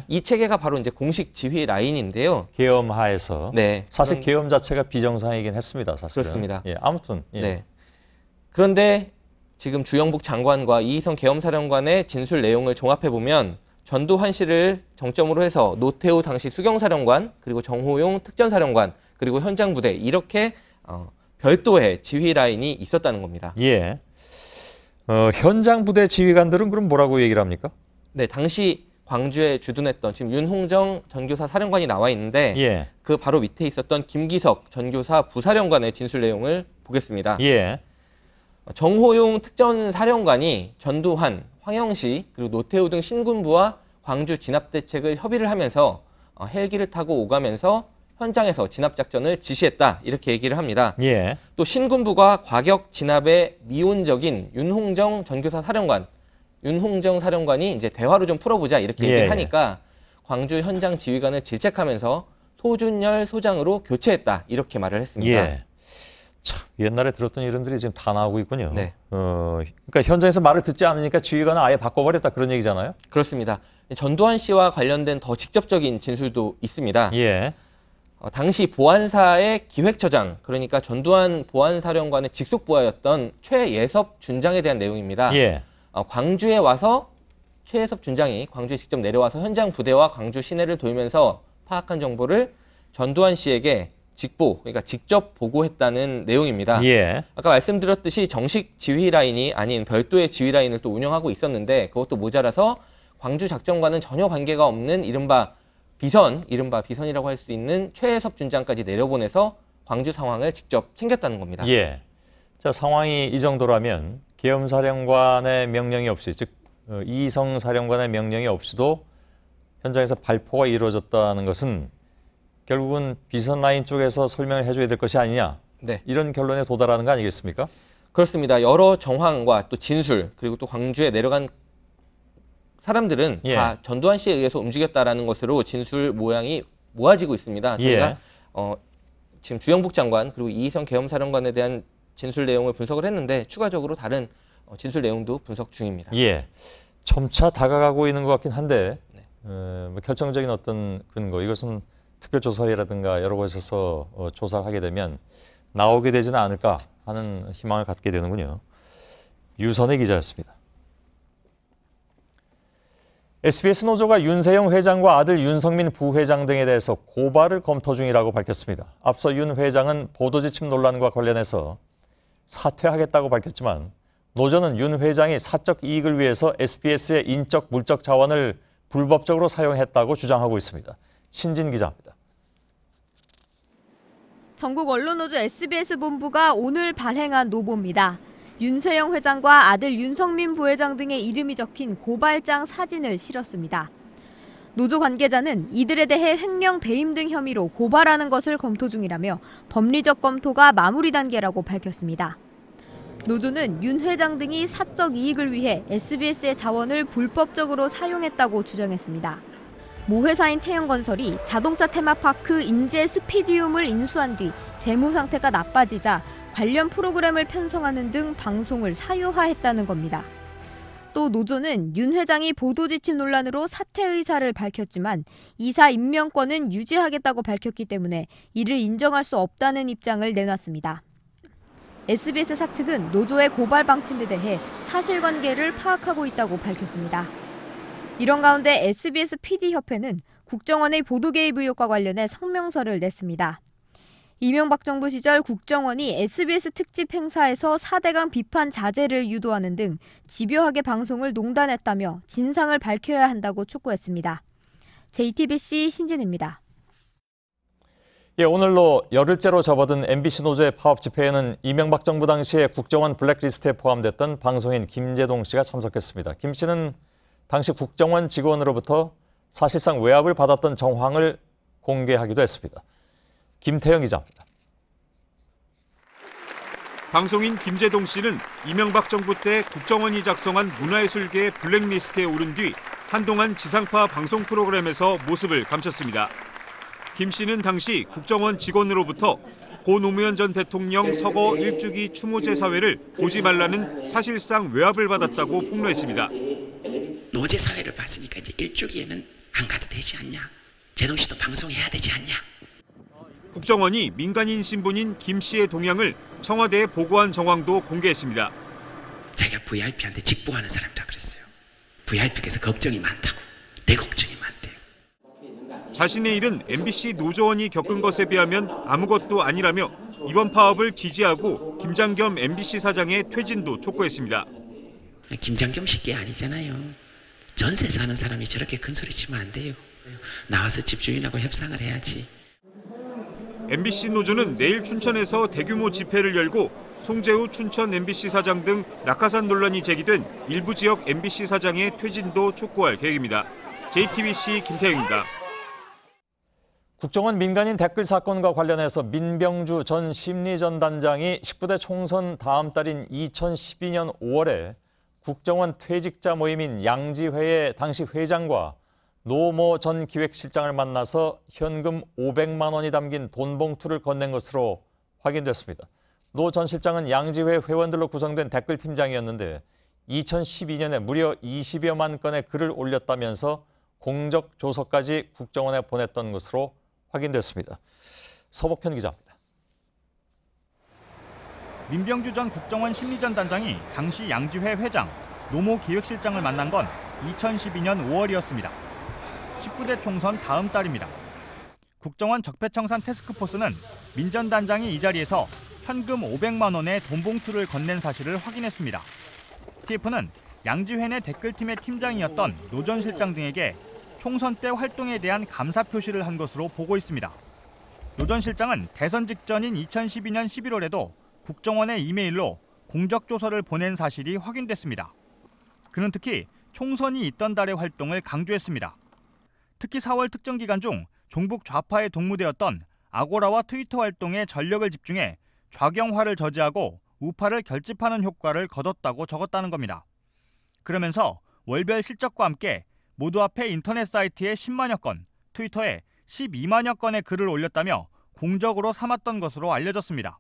이 체계가 바로 이제 공식 지휘 라인인데요. 계엄하에서. 네. 사실 계엄 자체가 비정상이긴 했습니다. 사실은. 그렇습니다. 아무튼. 네. 그런데 지금 주영복 장관과 이희성 계엄사령관의 진술 내용을 종합해 보면 전두환 씨를 정점으로 해서 노태우 당시 수경사령관, 그리고 정호용 특전사령관, 그리고 현장 부대 이렇게 별도의 지휘 라인이 있었다는 겁니다. 예. 현장 부대 지휘관들은 그럼 뭐라고 얘기를 합니까? 네, 당시 광주에 주둔했던 지금 윤홍정 전교사 사령관이 나와 있는데 그 바로 밑에 있었던 김기석 전교사 부사령관의 진술 내용을 보겠습니다. 정호용 특전사령관이 전두환, 황영시, 그리고 노태우 등 신군부와 광주 진압대책을 협의를 하면서 헬기를 타고 오가면서 현장에서 진압작전을 지시했다 이렇게 얘기를 합니다. 또 신군부가 과격 진압에 미온적인 윤홍정 전교사 사령관, 윤홍정 사령관이 이제 대화로 좀 풀어보자 이렇게 얘기를 하니까 광주 현장 지휘관을 질책하면서 소준열 소장으로 교체했다 이렇게 말을 했습니다. 참 옛날에 들었던 이름들이 지금 다 나오고 있군요. 그러니까 현장에서 말을 듣지 않으니까 지휘관을 아예 바꿔버렸다 그런 얘기잖아요. 그렇습니다. 전두환 씨와 관련된 더 직접적인 진술도 있습니다. 당시 보안사의 기획처장, 그러니까 전두환 보안사령관의 직속 부하였던 최예섭 준장에 대한 내용입니다. 광주에 와서 최예섭 준장이 광주에 직접 내려와서 현장 부대와 광주 시내를 돌면서 파악한 정보를 전두환 씨에게 그러니까 직접 보고했다는 내용입니다. 아까 말씀드렸듯이 정식 지휘 라인이 아닌 별도의 지휘 라인을 또 운영하고 있었는데 그것도 모자라서 광주 작전과는 전혀 관계가 없는 이른바 비선이라고 할 수 있는 최예섭 준장까지 내려보내서 광주 상황을 직접 챙겼다는 겁니다. 자, 상황이 이 정도라면 계엄사령관의 명령이 없이, 즉 이희성 사령관의 명령이 없이도 현장에서 발포가 이루어졌다는 것은 결국은 비선 라인 쪽에서 설명을 해줘야 될 것이 아니냐. 이런 결론에 도달하는 거 아니겠습니까? 그렇습니다. 여러 정황과 또 진술 그리고 또 광주에 내려간 사람들은 다 전두환 씨에 의해서 움직였다라는 것으로 진술 모양이 모아지고 있습니다. 저희가 지금 주영복 장관 그리고 이희성 계엄사령관에 대한 진술 내용을 분석을 했는데 추가적으로 다른 진술 내용도 분석 중입니다. 점차 다가가고 있는 것 같긴 한데 결정적인 어떤 근거, 이것은 특별조사회라든가 여러 곳에서 조사하게 되면 나오게 되지는 않을까 하는 희망을 갖게 되는군요. 유선의 기자였습니다. SBS 노조가 윤세영 회장과 아들 윤성민 부회장 등에 대해서 고발을 검토 중이라고 밝혔습니다. 앞서 윤 회장은 보도지침 논란과 관련해서 사퇴하겠다고 밝혔지만 노조는 윤 회장이 사적 이익을 위해서 SBS의 인적, 물적 자원을 불법적으로 사용했다고 주장하고 있습니다. 신진 기자입니다. 전국 언론노조 SBS 본부가 오늘 발행한 노보입니다. 윤세영 회장과 아들 윤성민 부회장 등의 이름이 적힌 고발장 사진을 실었습니다. 노조 관계자는 이들에 대해 횡령 배임 등 혐의로 고발하는 것을 검토 중이라며 법리적 검토가 마무리 단계라고 밝혔습니다. 노조는 윤 회장 등이 사적 이익을 위해 SBS의 자원을 불법적으로 사용했다고 주장했습니다. 모 회사인 태영건설이 자동차 테마파크 인제 스피디움을 인수한 뒤 재무 상태가 나빠지자 관련 프로그램을 편성하는 등 방송을 사유화했다는 겁니다. 또 노조는 윤 회장이 보도지침 논란으로 사퇴 의사를 밝혔지만 이사 임명권은 유지하겠다고 밝혔기 때문에 이를 인정할 수 없다는 입장을 내놨습니다. SBS 사측은 노조의 고발 방침에 대해 사실관계를 파악하고 있다고 밝혔습니다. 이런 가운데 SBS PD협회는 국정원의 보도 개입 의혹과 관련해 성명서를 냈습니다. 이명박 정부 시절 국정원이 SBS 특집 행사에서 4대강 비판 자제를 유도하는 등 집요하게 방송을 농단했다며 진상을 밝혀야 한다고 촉구했습니다. JTBC 신진입니다. 오늘로 열흘째로 접어든 MBC 노조의 파업 집회에는 이명박 정부 당시에 국정원 블랙리스트에 포함됐던 방송인 김재동 씨가 참석했습니다. 김 씨는 당시 국정원 직원으로부터 사실상 외압을 받았던 정황을 공개하기도 했습니다. 김태영 기자입니다. 방송인 김재동 씨는 이명박 정부 때 국정원이 작성한 문화예술계의 블랙리스트에 오른 뒤 한동안 지상파 방송 프로그램에서 모습을 감췄습니다. 김 씨는 당시 국정원 직원으로부터 고 노무현 전 대통령 서거 1주기 추모제 사회를 보지 말라는 사실상 외압을 받았다고 폭로했습니다. 노제 사회를 봤으니까 이제 1주기에는 안 가도 되지 않냐. 재동 씨도 방송해야 되지 않냐. 국정원이 민간인 신분인 김 씨의 동향을 청와대에 보고한 정황도 공개했습니다. 자기가 VIP한테 직보하는 사람이라 그랬어요. VIP께서 걱정이 많다고. 내 걱정이 많대요. 자신의 일은 MBC 노조원이 겪은 것에 비하면 아무것도 아니라며 이번 파업을 지지하고 김장겸 MBC 사장의 퇴진도 촉구했습니다. 김장겸 씨께 아니잖아요. 전세 사는 사람이 저렇게 큰 소리 치면 안 돼요. 나와서 집주인하고 협상을 해야지. MBC 노조는 내일 춘천에서 대규모 집회를 열고 송재우 춘천 MBC 사장 등 낙하산 논란이 제기된 일부 지역 MBC 사장의 퇴진도 촉구할 계획입니다. JTBC 김태영입니다. 국정원 민간인 댓글 사건과 관련해서 민병주 전 심리전단장이 19대 총선 다음 달인 2012년 5월에 국정원 퇴직자 모임인 양지회의 당시 회장과 노모 전 기획실장을 만나서 현금 500만 원이 담긴 돈 봉투를 건넨 것으로 확인됐습니다. 노 전 실장은 양지회 회원들로 구성된 댓글팀장이었는데 2012년에 무려 20여만 건의 글을 올렸다면서 공적 조서까지 국정원에 보냈던 것으로 확인됐습니다. 서복현 기자입니다. 민병주 전 국정원 심리전단장이 당시 양지회 회장, 노모 기획실장을 만난 건 2012년 5월이었습니다. 19대 총선 다음 달입니다. 국정원 적폐청산 태스크포스는 민 전 단장이 이 자리에서 현금 500만 원의 돈 봉투를 건넨 사실을 확인했습니다. TF는 양지회 내 댓글팀의 팀장이었던 노 전 실장 등에게 총선 때 활동에 대한 감사 표시를 한 것으로 보고 있습니다. 노 전 실장은 대선 직전인 2012년 11월에도 국정원의 이메일로 공적조서를 보낸 사실이 확인됐습니다. 그는 특히 총선이 있던 달의 활동을 강조했습니다. 특히 4월 특정 기간 중 종북 좌파에 동무되었던 아고라와 트위터 활동에 전력을 집중해 좌경화를 저지하고 우파를 결집하는 효과를 거뒀다고 적었다는 겁니다. 그러면서 월별 실적과 함께 모두 앞에 인터넷 사이트에 10만여 건, 트위터에 12만여 건의 글을 올렸다며 공적으로 삼았던 것으로 알려졌습니다.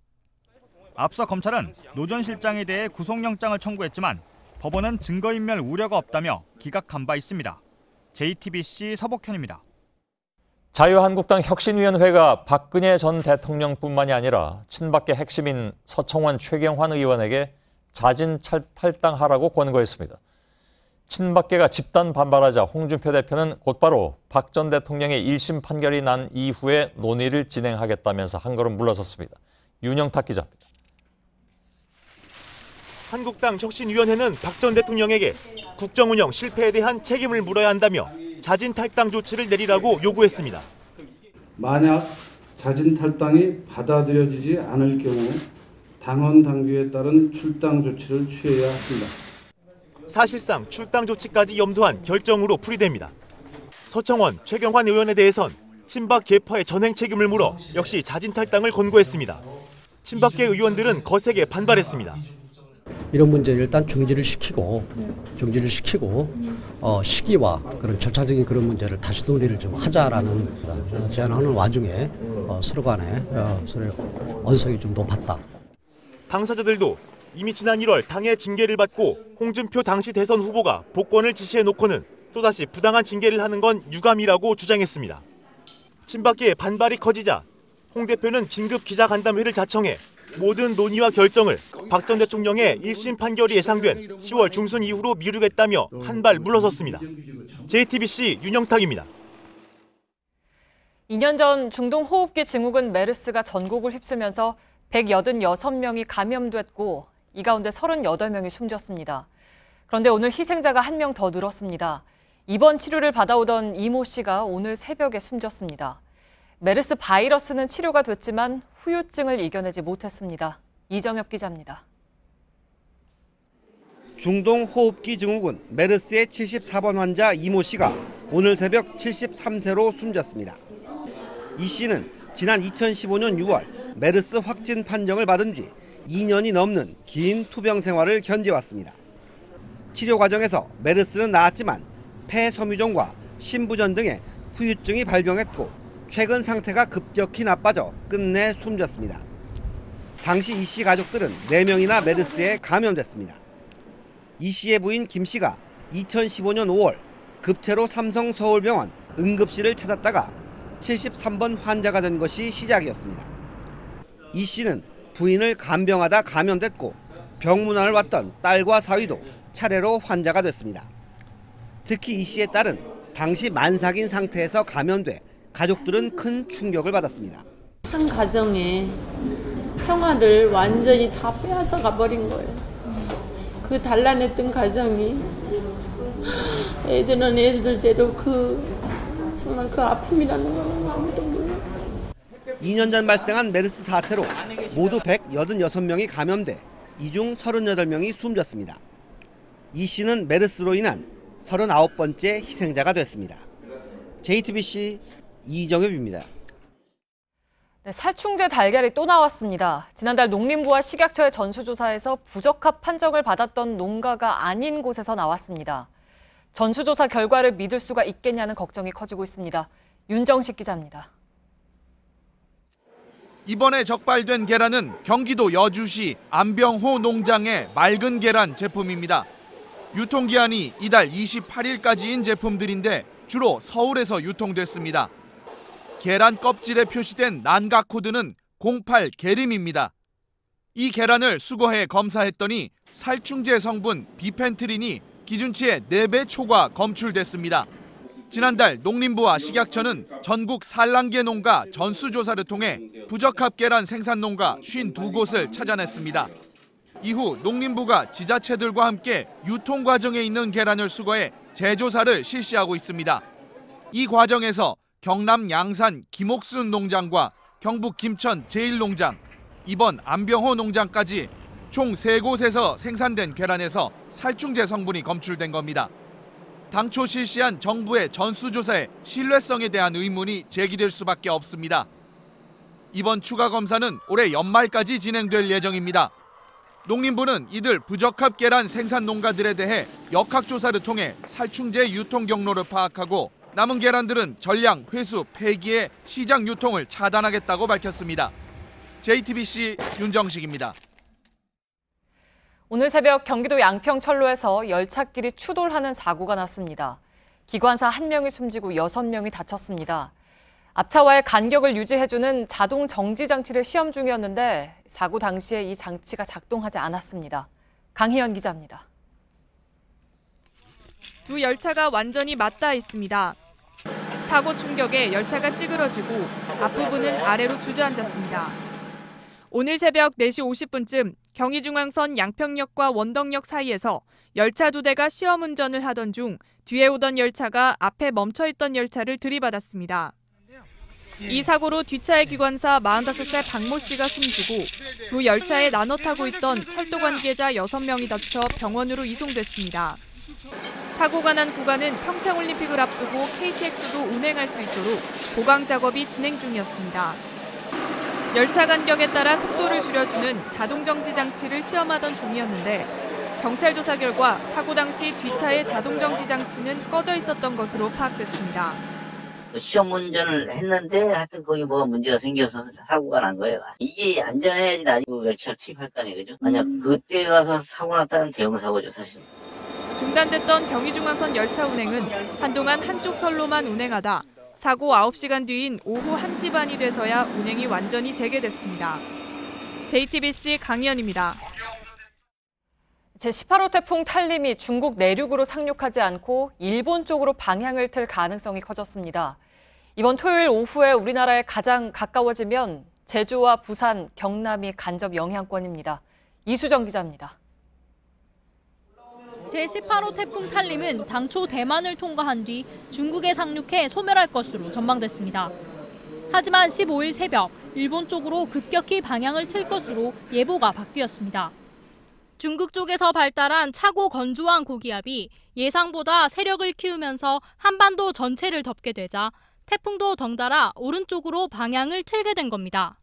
앞서 검찰은 노 전 실장에 대해 구속영장을 청구했지만 법원은 증거인멸 우려가 없다며 기각한 바 있습니다. JTBC 서복현입니다. 자유한국당 혁신위원회가 박근혜 전 대통령뿐만이 아니라 친박계 핵심인 서청원 최경환 의원에게 자진 탈당하라고 권고했습니다. 친박계가 집단 반발하자 홍준표 대표는 곧바로 박 전 대통령의 1심 판결이 난 이후에 논의를 진행하겠다면서 한 걸음 물러섰습니다. 윤영탁 기자입니다. 한국당 혁신위원회는 박 전 대통령에게 국정운영 실패에 대한 책임을 물어야 한다며 자진 탈당 조치를 내리라고 요구했습니다. 만약 자진 탈당이 받아들여지지 않을 경우 당헌 당규에 따른 출당 조치를 취해야 합니다. 사실상 출당 조치까지 염두한 결정으로 풀이됩니다. 서청원, 최경환 의원에 대해선 친박 계파의 전행 책임을 물어 역시 자진 탈당을 권고했습니다. 친박계 의원들은 거세게 반발했습니다. 이런 문제를 일단 중지를 시키고 시기와 그런 절차적인 그런 문제를 다시 논의를 좀 하자라는 제안하는 와중에 서로 간에 서로 언성이 좀 높았다. 당사자들도 이미 지난 1월 당의 징계를 받고 홍준표 당시 대선 후보가 복권을 지시해놓고는 또다시 부당한 징계를 하는 건 유감이라고 주장했습니다. 친박계의 반발이 커지자 홍 대표는 긴급 기자간담회를 자청해 모든 논의와 결정을 박 전 대통령의 1심 판결이 예상된 10월 중순 이후로 미루겠다며 한 발 물러섰습니다. JTBC 윤영탁입니다. 2년 전 중동 호흡기 증후군 메르스가 전국을 휩쓸면서 186명이 감염됐고 이 가운데 38명이 숨졌습니다. 그런데 오늘 희생자가 1명 더 늘었습니다. 입원 치료를 받아오던 이모 씨가 오늘 새벽에 숨졌습니다. 메르스 바이러스는 치료가 됐지만 후유증을 이겨내지 못했습니다. 이정엽 기자입니다. 중동 호흡기 증후군 메르스의 74번 환자 이모 씨가 오늘 새벽 73세로 숨졌습니다. 이 씨는 지난 2015년 6월 메르스 확진 판정을 받은 뒤 2년이 넘는 긴 투병 생활을 견뎌왔습니다. 치료 과정에서 메르스는 나았지만 폐섬유종과 심부전 등의 후유증이 발병했고 최근 상태가 급격히 나빠져 끝내 숨졌습니다. 당시 이 씨 가족들은 4명이나 메르스에 감염됐습니다. 이 씨의 부인 김 씨가 2015년 5월 급체로 삼성 서울병원 응급실을 찾았다가 73번 환자가 된 것이 시작이었습니다. 이 씨는 부인을 간병하다 감염됐고 병문안을 왔던 딸과 사위도 차례로 환자가 됐습니다. 특히 이 씨의 딸은 당시 만삭인 상태에서 감염돼 가족들은 큰 충격을 받았습니다. 한 가정의 평화를 완전히 다 빼앗아 가버린 거예요. 그 단란했던 가정이 애들은 애들대로 정말 그 아픔이라는 건 아무도 몰라요. 2년 전 발생한 메르스 사태로 모두 186명이 감염돼 이 중 38명이 숨졌습니다. 이 씨는 메르스로 인한 39번째 희생자가 됐습니다. JTBC 이정엽입니다. 네, 살충제 달걀이 또 나왔습니다. 지난달 농림부와 식약처의 전수조사에서 부적합 판정을 받았던 농가가 아닌 곳에서 나왔습니다. 전수조사 결과를 믿을 수가 있겠냐는 걱정이 커지고 있습니다. 윤정식 기자입니다. 이번에 적발된 계란은 경기도 여주시 안병호 농장의 맑은 계란 제품입니다. 유통기한이 이달 28일까지인 제품들인데 주로 서울에서 유통됐습니다. 계란 껍질에 표시된 난각 코드는 08 계림입니다. 이 계란을 수거해 검사했더니 살충제 성분 비펜트린이 기준치의 4배 초과 검출됐습니다. 지난달 농림부와 식약처는 전국 산란계 농가 전수조사를 통해 부적합 계란 생산 농가 52곳을 찾아냈습니다. 이후 농림부가 지자체들과 함께 유통 과정에 있는 계란을 수거해 재조사를 실시하고 있습니다. 이 과정에서 경남 양산 김옥순 농장과 경북 김천 제1농장, 이번 안병호 농장까지 총 3곳에서 생산된 계란에서 살충제 성분이 검출된 겁니다. 당초 실시한 정부의 전수조사의 신뢰성에 대한 의문이 제기될 수밖에 없습니다. 이번 추가 검사는 올해 연말까지 진행될 예정입니다. 농림부는 이들 부적합 계란 생산 농가들에 대해 역학조사를 통해 살충제 유통 경로를 파악하고 남은 계란들은 전량 회수, 폐기해 시장 유통을 차단하겠다고 밝혔습니다. JTBC 윤정식입니다. 오늘 새벽 경기도 양평철로에서 열차길이 추돌하는 사고가 났습니다. 기관사 1명이 숨지고 6명이 다쳤습니다. 앞차와의 간격을 유지해주는 자동 정지 장치를 시험 중이었는데 사고 당시에 이 장치가 작동하지 않았습니다. 강희연 기자입니다. 두 열차가 완전히 맞닿아 있습니다. 사고 충격에 열차가 찌그러지고 앞부분은 아래로 주저앉았습니다. 오늘 새벽 4시 50분쯤 경의중앙선 양평역과 원덕역 사이에서 열차 2대가 시험 운전을 하던 중 뒤에 오던 열차가 앞에 멈춰있던 열차를 들이받았습니다. 이 사고로 뒷차의 기관사 45살 박모 씨가 숨지고 두 열차에 나눠 타고 있던 철도 관계자 6명이 다쳐 병원으로 이송됐습니다. 사고가 난 구간은 평창올림픽을 앞두고 KTX도 운행할 수 있도록 보강 작업이 진행 중이었습니다. 열차 간격에 따라 속도를 줄여주는 자동정지 장치를 시험하던 중이었는데 경찰 조사 결과 사고 당시 뒷차의 자동정지 장치는 꺼져 있었던 것으로 파악됐습니다. 시험 운전을 했는데 하여튼 거기 뭐가 문제가 생겨서 사고가 난 거예요. 이게 안전해야지 나중에 열차 투입할 거 아니에요, 그죠? 만약 그때 가서 사고 났다면 대형 사고죠, 사실. 중단됐던 경의중앙선 열차 운행은 한동안 한쪽 선로만 운행하다 사고 9시간 뒤인 오후 1시 반이 돼서야 운행이 완전히 재개됐습니다. JTBC 강희연입니다. 제18호 태풍 탈림이 중국 내륙으로 상륙하지 않고 일본 쪽으로 방향을 틀 가능성이 커졌습니다. 이번 토요일 오후에 우리나라에 가장 가까워지면 제주와 부산, 경남이 간접 영향권입니다. 이수정 기자입니다. 제18호 태풍 탈림은 당초 대만을 통과한 뒤 중국에 상륙해 소멸할 것으로 전망됐습니다. 하지만 15일 새벽 일본 쪽으로 급격히 방향을 틀 것으로 예보가 바뀌었습니다. 중국 쪽에서 발달한 차고 건조한 고기압이 예상보다 세력을 키우면서 한반도 전체를 덮게 되자 태풍도 덩달아 오른쪽으로 방향을 틀게 된 겁니다.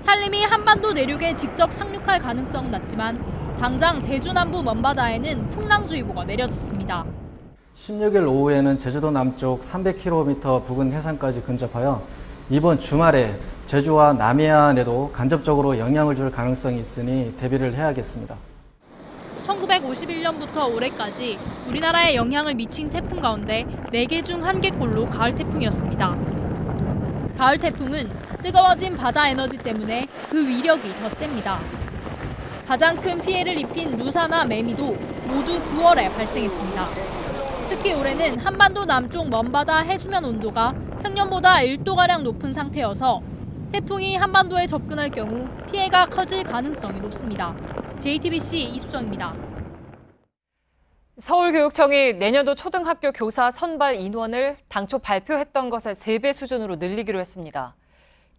탈림이 한반도 내륙에 직접 상륙할 가능성은 낮지만 당장 제주 남부 먼바다에는 풍랑주의보가 내려졌습니다. 16일 오후에는 제주도 남쪽 300km 부근 해상까지 근접하여 이번 주말에 제주와 남해안에도 간접적으로 영향을 줄 가능성이 있으니 대비를 해야겠습니다. 1951년부터 올해까지 우리나라에 영향을 미친 태풍 가운데 4개 중 1개꼴로 가을 태풍이었습니다. 가을 태풍은 뜨거워진 바다 에너지 때문에 그 위력이 더 셉니다. 가장 큰 피해를 입힌 루사나 매미도 모두 9월에 발생했습니다. 특히 올해는 한반도 남쪽 먼바다 해수면 온도가 평년보다 1도가량 높은 상태여서 태풍이 한반도에 접근할 경우 피해가 커질 가능성이 높습니다. JTBC 이수정입니다. 서울교육청이 내년도 초등학교 교사 선발 인원을 당초 발표했던 것의 3배 수준으로 늘리기로 했습니다.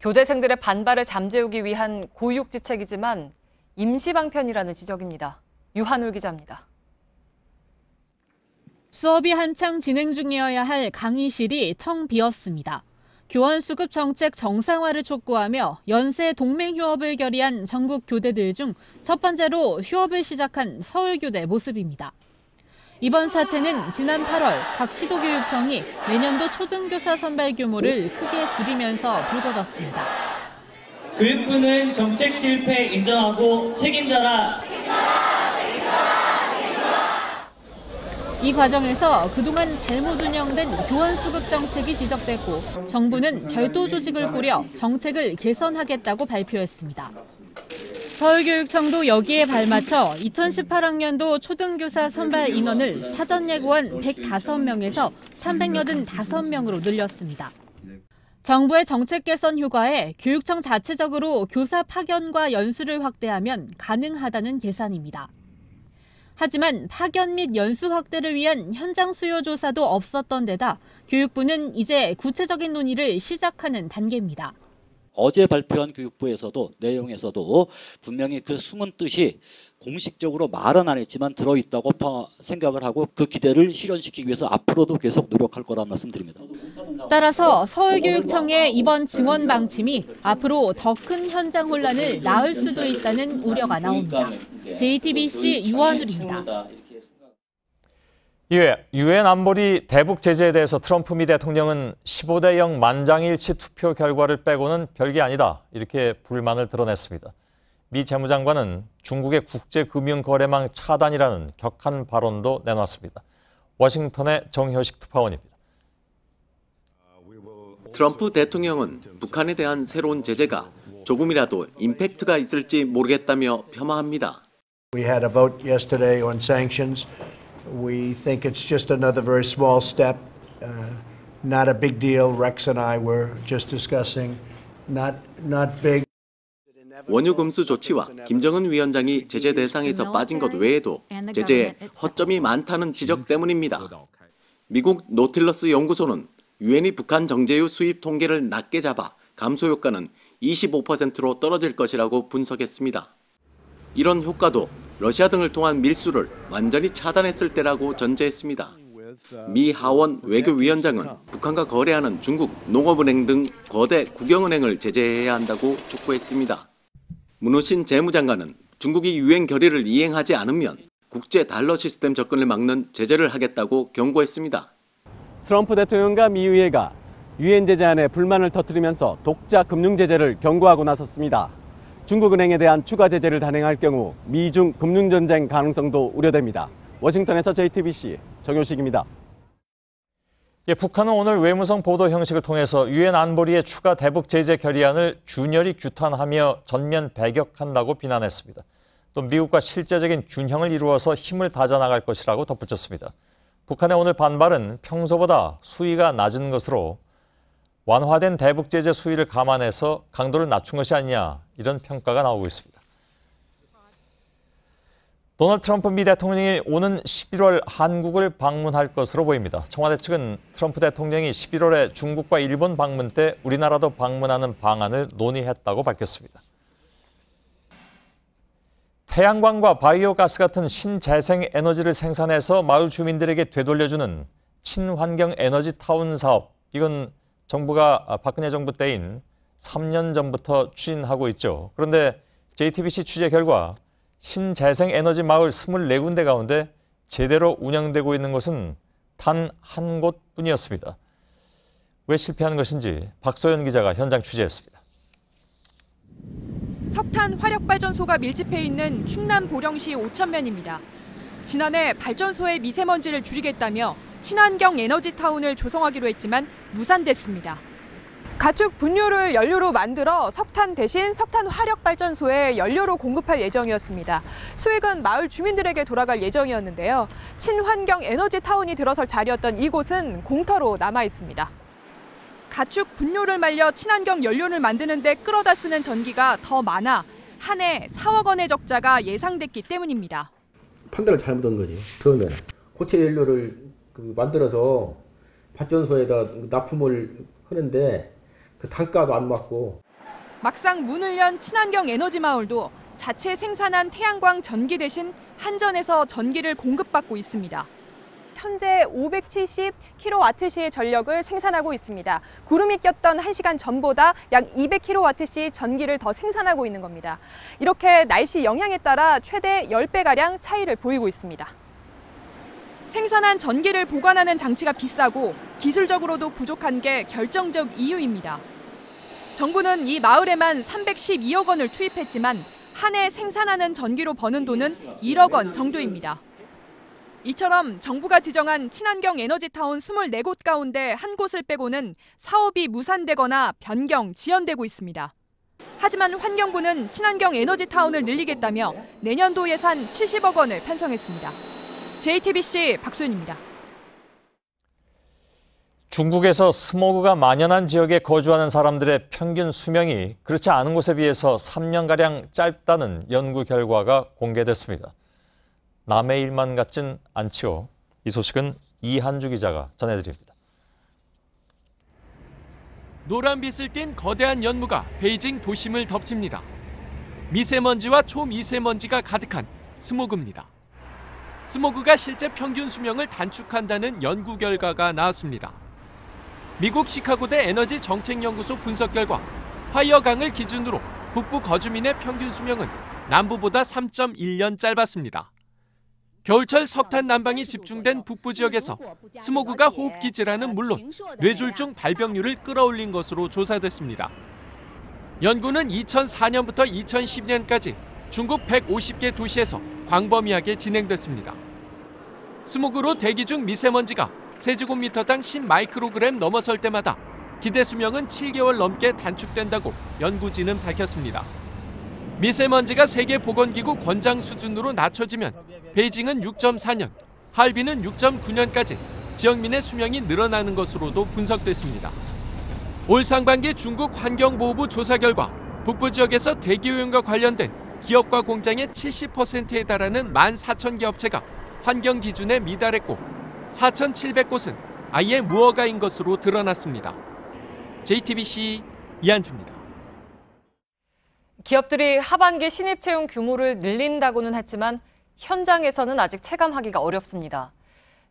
교대생들의 반발을 잠재우기 위한 고육지책이지만 임시방편이라는 지적입니다. 유한울 기자입니다. 수업이 한창 진행 중이어야 할 강의실이 텅 비었습니다. 교원 수급 정책 정상화를 촉구하며 연쇄 동맹 휴업을 결의한 전국 교대들 중 첫 번째로 휴업을 시작한 서울교대 모습입니다. 이번 사태는 지난 8월 각 시도교육청이 내년도 초등교사 선발 규모를 크게 줄이면서 불거졌습니다. 교육부는 정책 실패 인정하고 책임져라. 이 과정에서 그동안 잘못 운영된 교원 수급 정책이 지적됐고 정부는 별도 조직을 꾸려 정책을 개선하겠다고 발표했습니다. 서울교육청도 여기에 발맞춰 2018학년도 초등교사 선발 인원을 사전 예고한 105명에서 385명으로 늘렸습니다. 정부의 정책 개선 효과에 교육청 자체적으로 교사 파견과 연수를 확대하면 가능하다는 계산입니다. 하지만 파견 및 연수 확대를 위한 현장 수요 조사도 없었던 데다 교육부는 이제 구체적인 논의를 시작하는 단계입니다. 어제 발표한 교육부에서도 내용에서도 분명히 그 숨은 뜻이 공식적으로 말은 안 했지만 들어있다고 생각을 하고 그 기대를 실현시키기 위해서 앞으로도 계속 노력할 거라는 말씀드립니다. 따라서 서울교육청의 이번 증원 방침이 앞으로 더 큰 현장 혼란을 낳을 수도 있다는 우려가 나옵니다. JTBC 유한울입니다. 이외 유엔 안보리 대북 제재에 대해서 트럼프 미 대통령은 15대 0 만장일치 투표 결과를 빼고는 별게 아니다 이렇게 불만을 드러냈습니다. 미 재무장관은 중국의 국제금융거래망 차단이라는 격한 발언도 내놨습니다. 워싱턴의 정효식 특파원입니다. 트럼프 대통령은 북한에 대한 새로운 제재가 조금이라도 임팩트가 있을지 모르겠다며 폄하합니다. We had a vote yesterday on sanctions. We think it's just another very small step, not a big deal. Rex and I were just discussing, not big. 원유 금수 조치와 김정은 위원장이 제재 대상에서 빠진 것 외에도 제재에 허점이 많다는 지적 때문입니다. 미국 노틸러스 연구소는 유엔이 북한 정제유 수입 통계를 낮게 잡아 감소 효과는 25%로 떨어질 것이라고 분석했습니다. 이런 효과도 러시아 등을 통한 밀수를 완전히 차단했을 때라고 전제했습니다. 미 하원 외교위원장은 북한과 거래하는 중국 농업은행 등 거대 국영은행을 제재해야 한다고 촉구했습니다. 문우신 재무장관은 중국이 유엔 결의를 이행하지 않으면 국제 달러 시스템 접근을 막는 제재를 하겠다고 경고했습니다. 트럼프 대통령과 미 의회가 유엔 제재안에 불만을 터뜨리면서 독자 금융 제재를 경고하고 나섰습니다. 중국은행에 대한 추가 제재를 단행할 경우 미중 금융 전쟁 가능성도 우려됩니다. 워싱턴에서 JTBC 정효식입니다. 북한은 오늘 외무성 보도 형식을 통해서 유엔 안보리의 추가 대북 제재 결의안을 균열히 규탄하며 전면 배격한다고 비난했습니다. 또 미국과 실제적인 균형을 이루어서 힘을 다져나갈 것이라고 덧붙였습니다. 북한의 오늘 반발은 평소보다 수위가 낮은 것으로 완화된 대북 제재 수위를 감안해서 강도를 낮춘 것이 아니냐, 이런 평가가 나오고 있습니다. 도널드 트럼프 미 대통령이 오는 11월 한국을 방문할 것으로 보입니다. 청와대 측은 트럼프 대통령이 11월에 중국과 일본 방문 때 우리나라도 방문하는 방안을 논의했다고 밝혔습니다. 태양광과 바이오가스 같은 신재생 에너지를 생산해서 마을 주민들에게 되돌려주는 친환경 에너지 타운 사업, 이건 정부가 박근혜 정부 때인 3년 전부터 추진하고 있죠. 그런데 JTBC 취재 결과 신재생 에너지 마을 24군데 가운데 제대로 운영되고 있는 곳은 단 한 곳뿐이었습니다. 왜 실패한 것인지 박소연 기자가 현장 취재했습니다. 석탄 화력발전소가 밀집해 있는 충남 보령시 오천면입니다. 지난해 발전소의 미세먼지를 줄이겠다며 친환경 에너지타운을 조성하기로 했지만 무산됐습니다. 가축 분뇨를 연료로 만들어 석탄 대신 석탄 화력발전소에 연료로 공급할 예정이었습니다. 수익은 마을 주민들에게 돌아갈 예정이었는데요. 친환경 에너지타운이 들어설 자리였던 이곳은 공터로 남아 있습니다. 가축 분뇨를 말려 친환경 연료를 만드는 데 끌어다 쓰는 전기가 더 많아 한 해 4억 원의 적자가 예상됐기 때문입니다. 판단을 잘못한 거지. 처음에는 고체 연료를 만들어서 발전소에다 납품을 하는데 그 단가도 안 맞고. 막상 문을 연 친환경 에너지 마을도 자체 생산한 태양광 전기 대신 한전에서 전기를 공급받고 있습니다. 현재 570kWh의 전력을 생산하고 있습니다. 구름이 꼈던 1시간 전보다 약 200kWh 전기를 더 생산하고 있는 겁니다. 이렇게 날씨 영향에 따라 최대 10배가량 차이를 보이고 있습니다. 생산한 전기를 보관하는 장치가 비싸고 기술적으로도 부족한 게 결정적 이유입니다. 정부는 이 마을에만 312억 원을 투입했지만 한 해 생산하는 전기로 버는 돈은 1억 원 정도입니다. 이처럼 정부가 지정한 친환경 에너지타운 24곳 가운데 한 곳을 빼고는 사업이 무산되거나 변경, 지연되고 있습니다. 하지만 환경부는 친환경 에너지타운을 늘리겠다며 내년도 예산 70억 원을 편성했습니다. JTBC 박소연입니다. 중국에서 스모그가 만연한 지역에 거주하는 사람들의 평균 수명이 그렇지 않은 곳에 비해서 3년가량 짧다는 연구 결과가 공개됐습니다. 남의 일만 같진 않지요. 이 소식은 이한주 기자가 전해드립니다. 노란빛을 띤 거대한 연무가 베이징 도심을 덮칩니다. 미세먼지와 초미세먼지가 가득한 스모그입니다. 스모그가 실제 평균 수명을 단축한다는 연구 결과가 나왔습니다. 미국 시카고대 에너지 정책연구소 분석 결과 화이어강을 기준으로 북부 거주민의 평균 수명은 남부보다 3.1년 짧았습니다. 겨울철 석탄 난방이 집중된 북부 지역에서 스모그가 호흡기 질환은 물론 뇌졸중 발병률을 끌어올린 것으로 조사됐습니다. 연구는 2004년부터 2010년까지 중국 150개 도시에서 광범위하게 진행됐습니다. 스모그로 대기 중 미세먼지가 세제곱미터당 10마이크로그램 넘어설 때마다 기대 수명은 7개월 넘게 단축된다고 연구진은 밝혔습니다. 미세먼지가 세계보건기구 권장 수준으로 낮춰지면 베이징은 6.4년, 할비는 6.9년까지 지역민의 수명이 늘어나는 것으로도 분석됐습니다. 올 상반기 중국 환경보호부 조사 결과 북부 지역에서 대기오염과 관련된 기업과 공장의 70%에 달하는 14,000개 업체가 환경 기준에 미달했고 4,700곳은 아예 무허가인 것으로 드러났습니다. JTBC 이한주입니다. 기업들이 하반기 신입 채용 규모를 늘린다고는 했지만 현장에서는 아직 체감하기가 어렵습니다.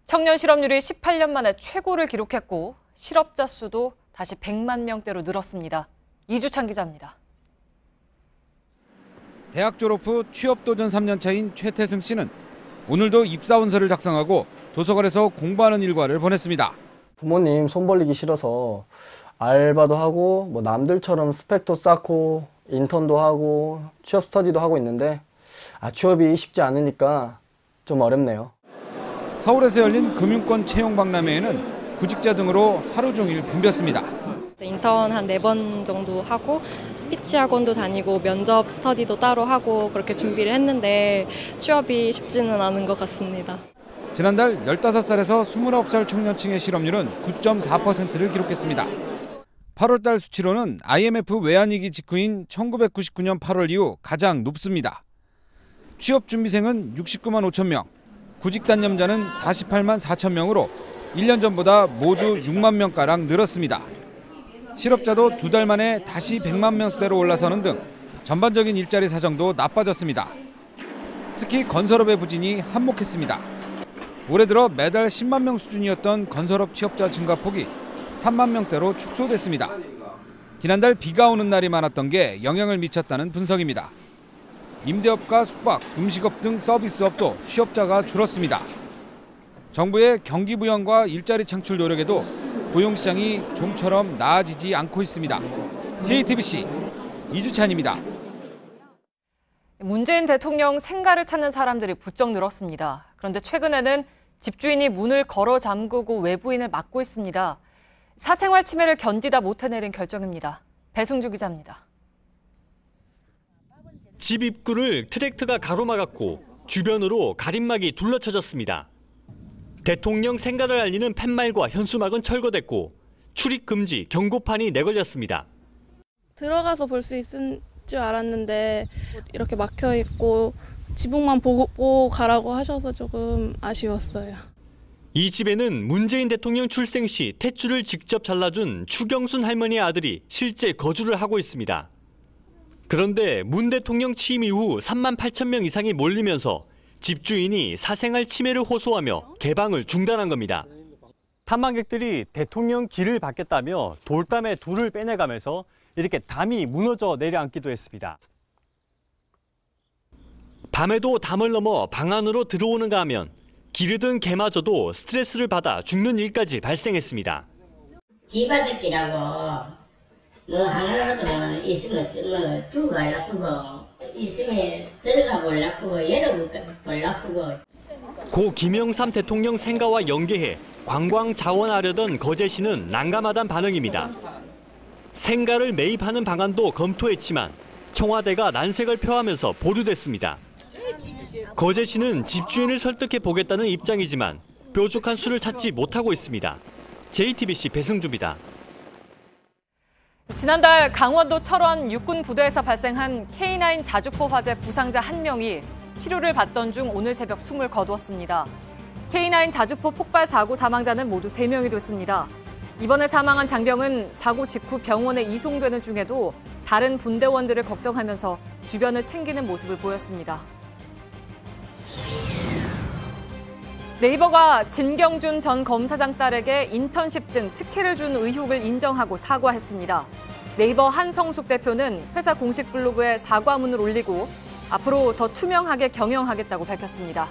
청년 실업률이 18년 만에 최고를 기록했고 실업자 수도 다시 100만 명대로 늘었습니다. 이주찬 기자입니다. 대학 졸업 후 취업 도전 3년 차인 최태승 씨는 오늘도 입사원서를 작성하고 도서관에서 공부하는 일과를 보냈습니다. 부모님 손 벌리기 싫어서 알바도 하고 남들처럼 스펙도 쌓고 인턴도 하고 취업 스터디도 하고 있는데 취업이 쉽지 않으니까 좀 어렵네요. 서울에서 열린 금융권 채용 박람회에는 구직자 등으로 하루 종일 붐볐습니다. 인턴 한 4번 정도 하고 스피치 학원도 다니고 면접 스터디도 따로 하고 그렇게 준비를 했는데 취업이 쉽지는 않은 것 같습니다. 지난달 15살에서 29살 청년층의 실업률은 9.4%를 기록했습니다. 8월달 수치로는 IMF 외환위기 직후인 1999년 8월 이후 가장 높습니다. 취업준비생은 69만 5천 명, 구직단념자는 48만 4천 명으로 1년 전보다 모두 6만 명가량 늘었습니다. 실업자도 2달 만에 다시 100만 명대로 올라서는 등 전반적인 일자리 사정도 나빠졌습니다. 특히 건설업의 부진이 한몫했습니다. 올해 들어 매달 10만 명 수준이었던 건설업 취업자 증가폭이 3만 명대로 축소됐습니다. 지난달 비가 오는 날이 많았던 게 영향을 미쳤다는 분석입니다. 임대업과 숙박, 음식업 등 서비스업도 취업자가 줄었습니다. 정부의 경기 부양과 일자리 창출 노력에도 고용시장이 좀처럼 나아지지 않고 있습니다. JTBC 이주찬입니다. 문재인 대통령 생가를 찾는 사람들이 부쩍 늘었습니다. 그런데 최근에는 집주인이 문을 걸어 잠그고 외부인을 막고 있습니다. 사생활 침해를 견디다 못해 내린 결정입니다. 배승주 기자입니다. 집 입구를 트랙터가 가로막았고 주변으로 가림막이 둘러쳐졌습니다. 대통령 생가를 알리는 팻말과 현수막은 철거됐고 출입 금지 경고판이 내걸렸습니다. 들어가서 볼 수 있을 줄 알았는데 이렇게 막혀 있고 지붕만 보고 가라고 하셔서 조금 아쉬웠어요. 이 집에는 문재인 대통령 출생 시 탯줄을 직접 잘라준 추경순 할머니의 아들이 실제 거주를 하고 있습니다. 그런데 문 대통령 취임 이후 3만 8천 명 이상이 몰리면서 집주인이 사생활 침해를 호소하며 개방을 중단한 겁니다. 탐방객들이 대통령 길을 받겠다며 돌담에 돌을 빼내가면서 이렇게 담이 무너져 내려앉기도 했습니다. 밤에도 담을 넘어 방 안으로 들어오는가 하면 기르던 개마저도 스트레스를 받아 죽는 일까지 발생했습니다. 비바둑기라고 하나라도 있으면 죽어야 나쁘고 있으면 들어가 볼라 아프고 열어 볼라 아프고. 고 김영삼 대통령 생가와 연계해 관광 자원하려던 거제시는 난감하단 반응입니다. 생가를 매입하는 방안도 검토했지만 청와대가 난색을 표하면서 보류됐습니다. 거제시는 집주인을 설득해 보겠다는 입장이지만 뾰족한 수를 찾지 못하고 있습니다. JTBC 배승주입니다. 지난달 강원도 철원 육군 부대에서 발생한 K9 자주포 화재 부상자 1명이 치료를 받던 중 오늘 새벽 숨을 거두었습니다. K9 자주포 폭발 사고 사망자는 모두 3명이 됐습니다. 이번에 사망한 장병은 사고 직후 병원에 이송되는 중에도 다른 분대원들을 걱정하면서 주변을 챙기는 모습을 보였습니다. 네이버가 진경준 전 검사장 딸에게 인턴십 등 특혜를 준 의혹을 인정하고 사과했습니다. 네이버 한성숙 대표는 회사 공식 블로그에 사과문을 올리고 앞으로 더 투명하게 경영하겠다고 밝혔습니다.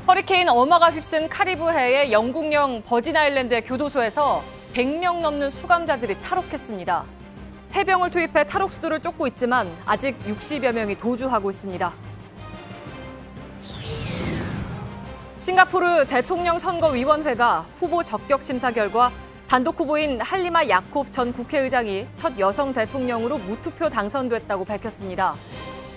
허리케인 어마가 휩쓴 카리브해의 영국령 버진아일랜드의 교도소에서 100명 넘는 수감자들이 탈옥했습니다. 해병을 투입해 탈옥수들을 쫓고 있지만 아직 60여 명이 도주하고 있습니다. 싱가포르 대통령 선거위원회가 후보 적격 심사 결과 단독 후보인 할리마 야콥 전 국회의장이 첫 여성 대통령으로 무투표 당선됐다고 밝혔습니다.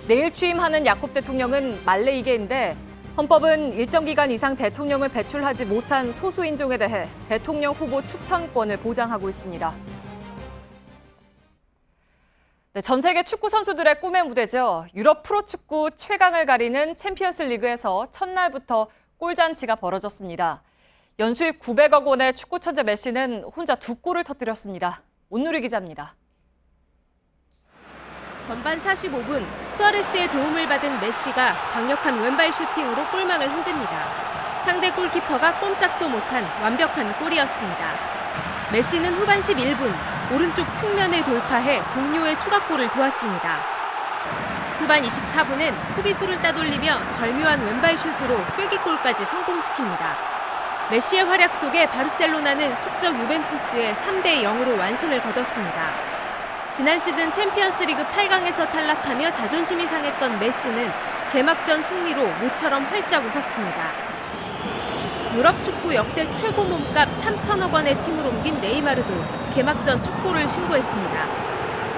내일 취임하는 야콥 대통령은 말레이계인데 헌법은 일정 기간 이상 대통령을 배출하지 못한 소수인종에 대해 대통령 후보 추천권을 보장하고 있습니다. 네, 전 세계 축구 선수들의 꿈의 무대죠. 유럽 프로축구 최강을 가리는 챔피언스 리그에서 첫날부터 골잔치가 벌어졌습니다. 연수익 900억 원의 축구 천재 메시는 혼자 2골을 터뜨렸습니다. 온누리 기자입니다. 전반 45분 수아레스의 도움을 받은 메시가 강력한 왼발 슈팅으로 골망을 흔듭니다. 상대 골키퍼가 꼼짝도 못한 완벽한 골이었습니다. 메시는 후반 11분 오른쪽 측면에 돌파해 동료의 추가골을 도왔습니다. 후반 24분엔 수비수를 따돌리며 절묘한 왼발 슛으로 쐐기골까지 성공시킵니다. 메시의 활약 속에 바르셀로나는 숙적 유벤투스에 3대 0으로 완승을 거뒀습니다. 지난 시즌 챔피언스리그 8강에서 탈락하며 자존심이 상했던 메시는 개막전 승리로 모처럼 활짝 웃었습니다. 유럽 축구 역대 최고 몸값 3천억 원의 팀을 옮긴 네이마르도 개막전 첫 골을 신고했습니다.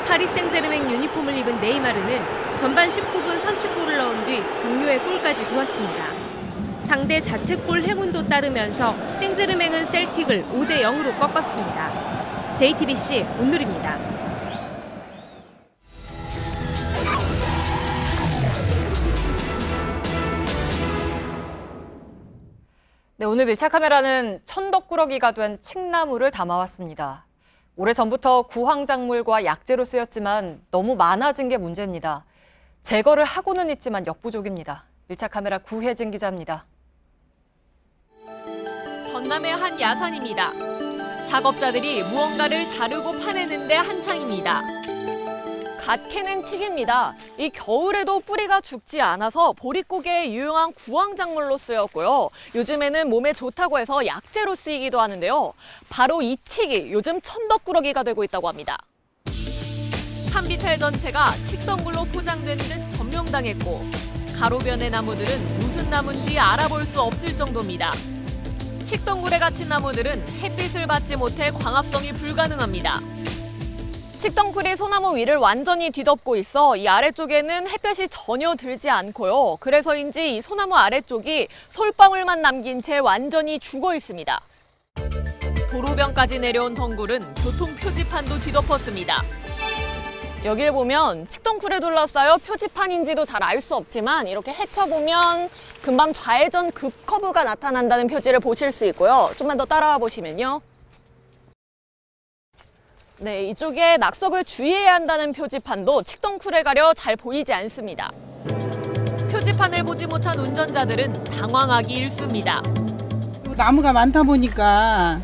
파리 생제르맹 유니폼을 입은 네이마르는 전반 19분 선취골을 넣은 뒤 동료의 골까지 도왔습니다. 상대 자책골 행운도 따르면서 생제르맹은 셀틱을 5대 0으로 꺾었습니다. JTBC 온누리입니다. 네, 오늘 밀착카메라는 천덕꾸러기가 된 칡나무를 담아왔습니다. 오래전부터 구황작물과 약재로 쓰였지만 너무 많아진 게 문제입니다. 제거를 하고는 있지만 역부족입니다. 밀착카메라 구혜진 기자입니다. 전남의 한 야산입니다. 작업자들이 무언가를 자르고 파내는데 한창입니다. 갓 캐낸 칡입니다. 이 겨울에도 뿌리가 죽지 않아서 보릿고개에 유용한 구황작물로 쓰였고요. 요즘에는 몸에 좋다고 해서 약재로 쓰이기도 하는데요. 바로 이 칡이 요즘 천덕꾸러기가 되고 있다고 합니다. 산비탈 전체가 칡덩굴로 포장된 듯 점령당했고 가로변의 나무들은 무슨 나무인지 알아볼 수 없을 정도입니다. 칡덩굴에 갇힌 나무들은 햇빛을 받지 못해 광합성이 불가능합니다. 칡덩굴이 소나무 위를 완전히 뒤덮고 있어 이 아래쪽에는 햇볕이 전혀 들지 않고요. 그래서인지 이 소나무 아래쪽이 솔방울만 남긴 채 완전히 죽어 있습니다. 도로변까지 내려온 덩굴은 교통 표지판도 뒤덮었습니다. 여길 보면 칡덩굴에 둘러싸여 표지판인지도 잘 알 수 없지만 이렇게 헤쳐보면 금방 좌회전 급커브가 나타난다는 표지를 보실 수 있고요. 좀만 더 따라와 보시면요. 네, 이쪽에 낙석을 주의해야 한다는 표지판도 칡덩굴에 가려 잘 보이지 않습니다. 표지판을 보지 못한 운전자들은 당황하기 일쑤입니다. 나무가 많다 보니까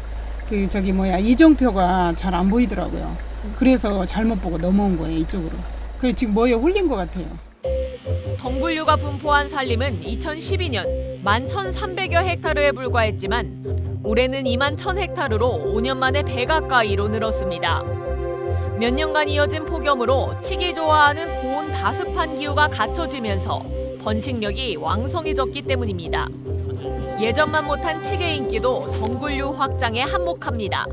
이정표가 잘 안 보이더라고요. 그래서 잘못 보고 넘어온 거예요, 이쪽으로. 그래서 지금 뭐에 홀린 것 같아요. 덩굴류가 분포한 산림은 2012년 11,300여 헥타르에 불과했지만 올해는 21,000헥타르로 5년 만에 배 가까이로 늘었습니다. 몇 년간 이어진 폭염으로 칡이 좋아하는 고온 다습한 기후가 갖춰지면서 번식력이 왕성해졌기 때문입니다. 예전만 못한 칡의 인기도 덩굴류 확장에 한몫합니다.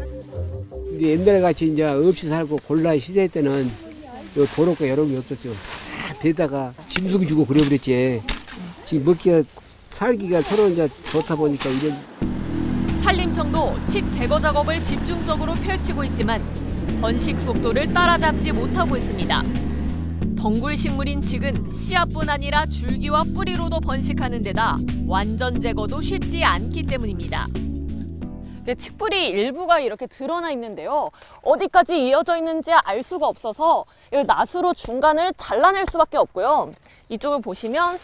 옛날 같이 이제 없이 살고 골라 시대 때는 요 도로가 여러 개 없었죠. 다 배다가 짐승 주고 그래버렸지. 지금 먹기가 살기가 서로 이제 좋다 보니까 이런. 산림청도 칡 제거 작업을 집중적으로 펼치고 있지만 번식 속도를 따라잡지 못하고 있습니다. 덩굴 식물인 칡은 씨앗뿐 아니라 줄기와 뿌리로도 번식하는 데다 완전 제거도 쉽지 않기 때문입니다. 칡뿌리 일부가 이렇게 드러나 있는데요. 어디까지 이어져 있는지 알 수가 없어서 낫으로 중간을 잘라낼 수밖에 없고요. 이쪽을 보시면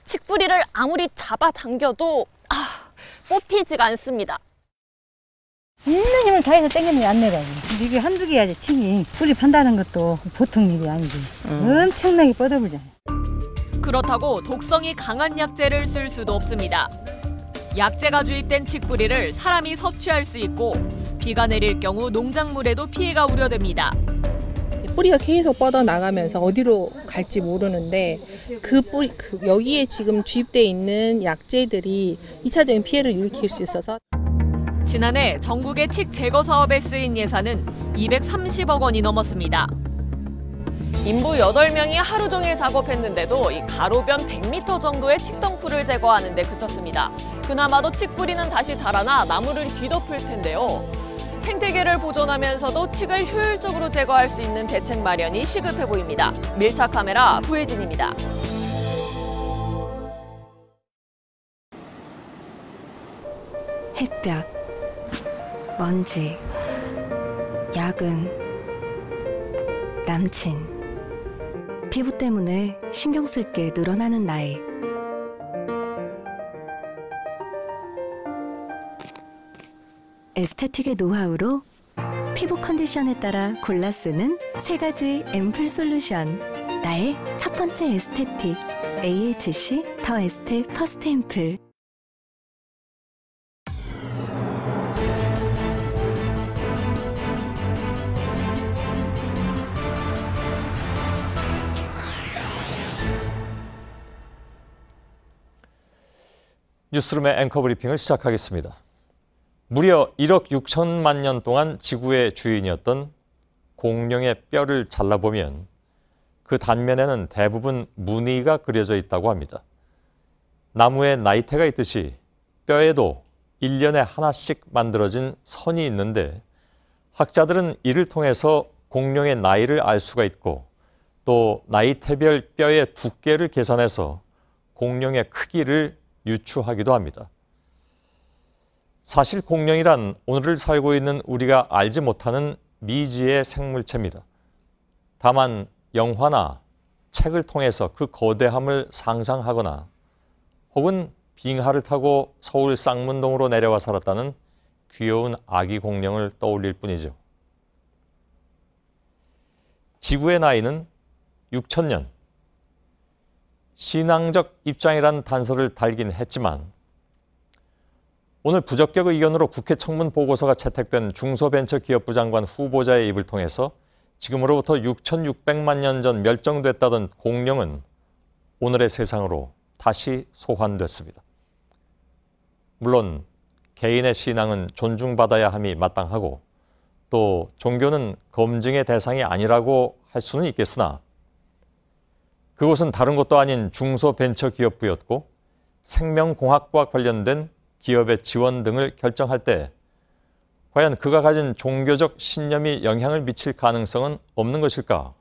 칡뿌리를 아무리 잡아당겨도 뽑히지가 않습니다. 있는 힘을 다해서 당기는 게 안 내려요. 이게 한두 개야지 칡이. 뿌리 판다는 것도 보통 일이 아니지. 엄청나게 뻗어보잖아요. 그렇다고 독성이 강한 약재를 쓸 수도 없습니다. 약재가 주입된 칡뿌리를 사람이 섭취할 수 있고 비가 내릴 경우 농작물에도 피해가 우려됩니다. 뿌리가 계속 뻗어나가면서 어디로 갈지 모르는데 여기에 지금 주입돼 있는 약재들이 2차적인 피해를 일으킬 수 있어서 지난해 전국의 칡 제거 사업에 쓰인 예산은 230억 원이 넘었습니다. 인부 8명이 하루 종일 작업했는데도 이 가로변 100m 정도의 칡덩쿨을 제거하는 데 그쳤습니다. 그나마도 칡뿌리는 다시 자라나 나무를 뒤덮을 텐데요. 생태계를 보존하면서도 칡을 효율적으로 제거할 수 있는 대책 마련이 시급해 보입니다. 밀착 카메라 부혜진입니다. 햇볕, 먼지, 야근, 남친. 피부 때문에 신경 쓸 게 늘어나는 나이. 에스테틱의 노하우로 피부 컨디션에 따라 골라 쓰는 3가지 앰플 솔루션. 나의 첫 번째 에스테틱. AHC 더 에스테 퍼스트 앰플. 뉴스룸의 앵커 브리핑을 시작하겠습니다. 무려 1억 6천만 년 동안 지구의 주인이었던 공룡의 뼈를 잘라보면 그 단면에는 대부분 무늬가 그려져 있다고 합니다. 나무에 나이테가 있듯이 뼈에도 1년에 하나씩 만들어진 선이 있는데 학자들은 이를 통해서 공룡의 나이를 알 수가 있고 또 나이테별 뼈의 두께를 계산해서 공룡의 크기를 유추하기도 합니다. 사실 공룡이란 오늘을 살고 있는 우리가 알지 못하는 미지의 생물체입니다. 다만 영화나 책을 통해서 그 거대함을 상상하거나 혹은 빙하를 타고 서울 쌍문동으로 내려와 살았다는 귀여운 아기 공룡을 떠올릴 뿐이죠. 지구의 나이는 6천년. 신앙적 입장이란 단서를 달긴 했지만 오늘 부적격 의견으로 국회 청문 보고서가 채택된 중소벤처기업부 장관 후보자의 입을 통해서 지금으로부터 6,600만 년 전 멸종됐다던 공룡은 오늘의 세상으로 다시 소환됐습니다. 물론 개인의 신앙은 존중받아야 함이 마땅하고 또 종교는 검증의 대상이 아니라고 할 수는 있겠으나 그곳은 다른 곳도 아닌 중소벤처기업부였고 생명공학과 관련된 기업의 지원 등을 결정할 때 과연 그가 가진 종교적 신념이 영향을 미칠 가능성은 없는 것일까?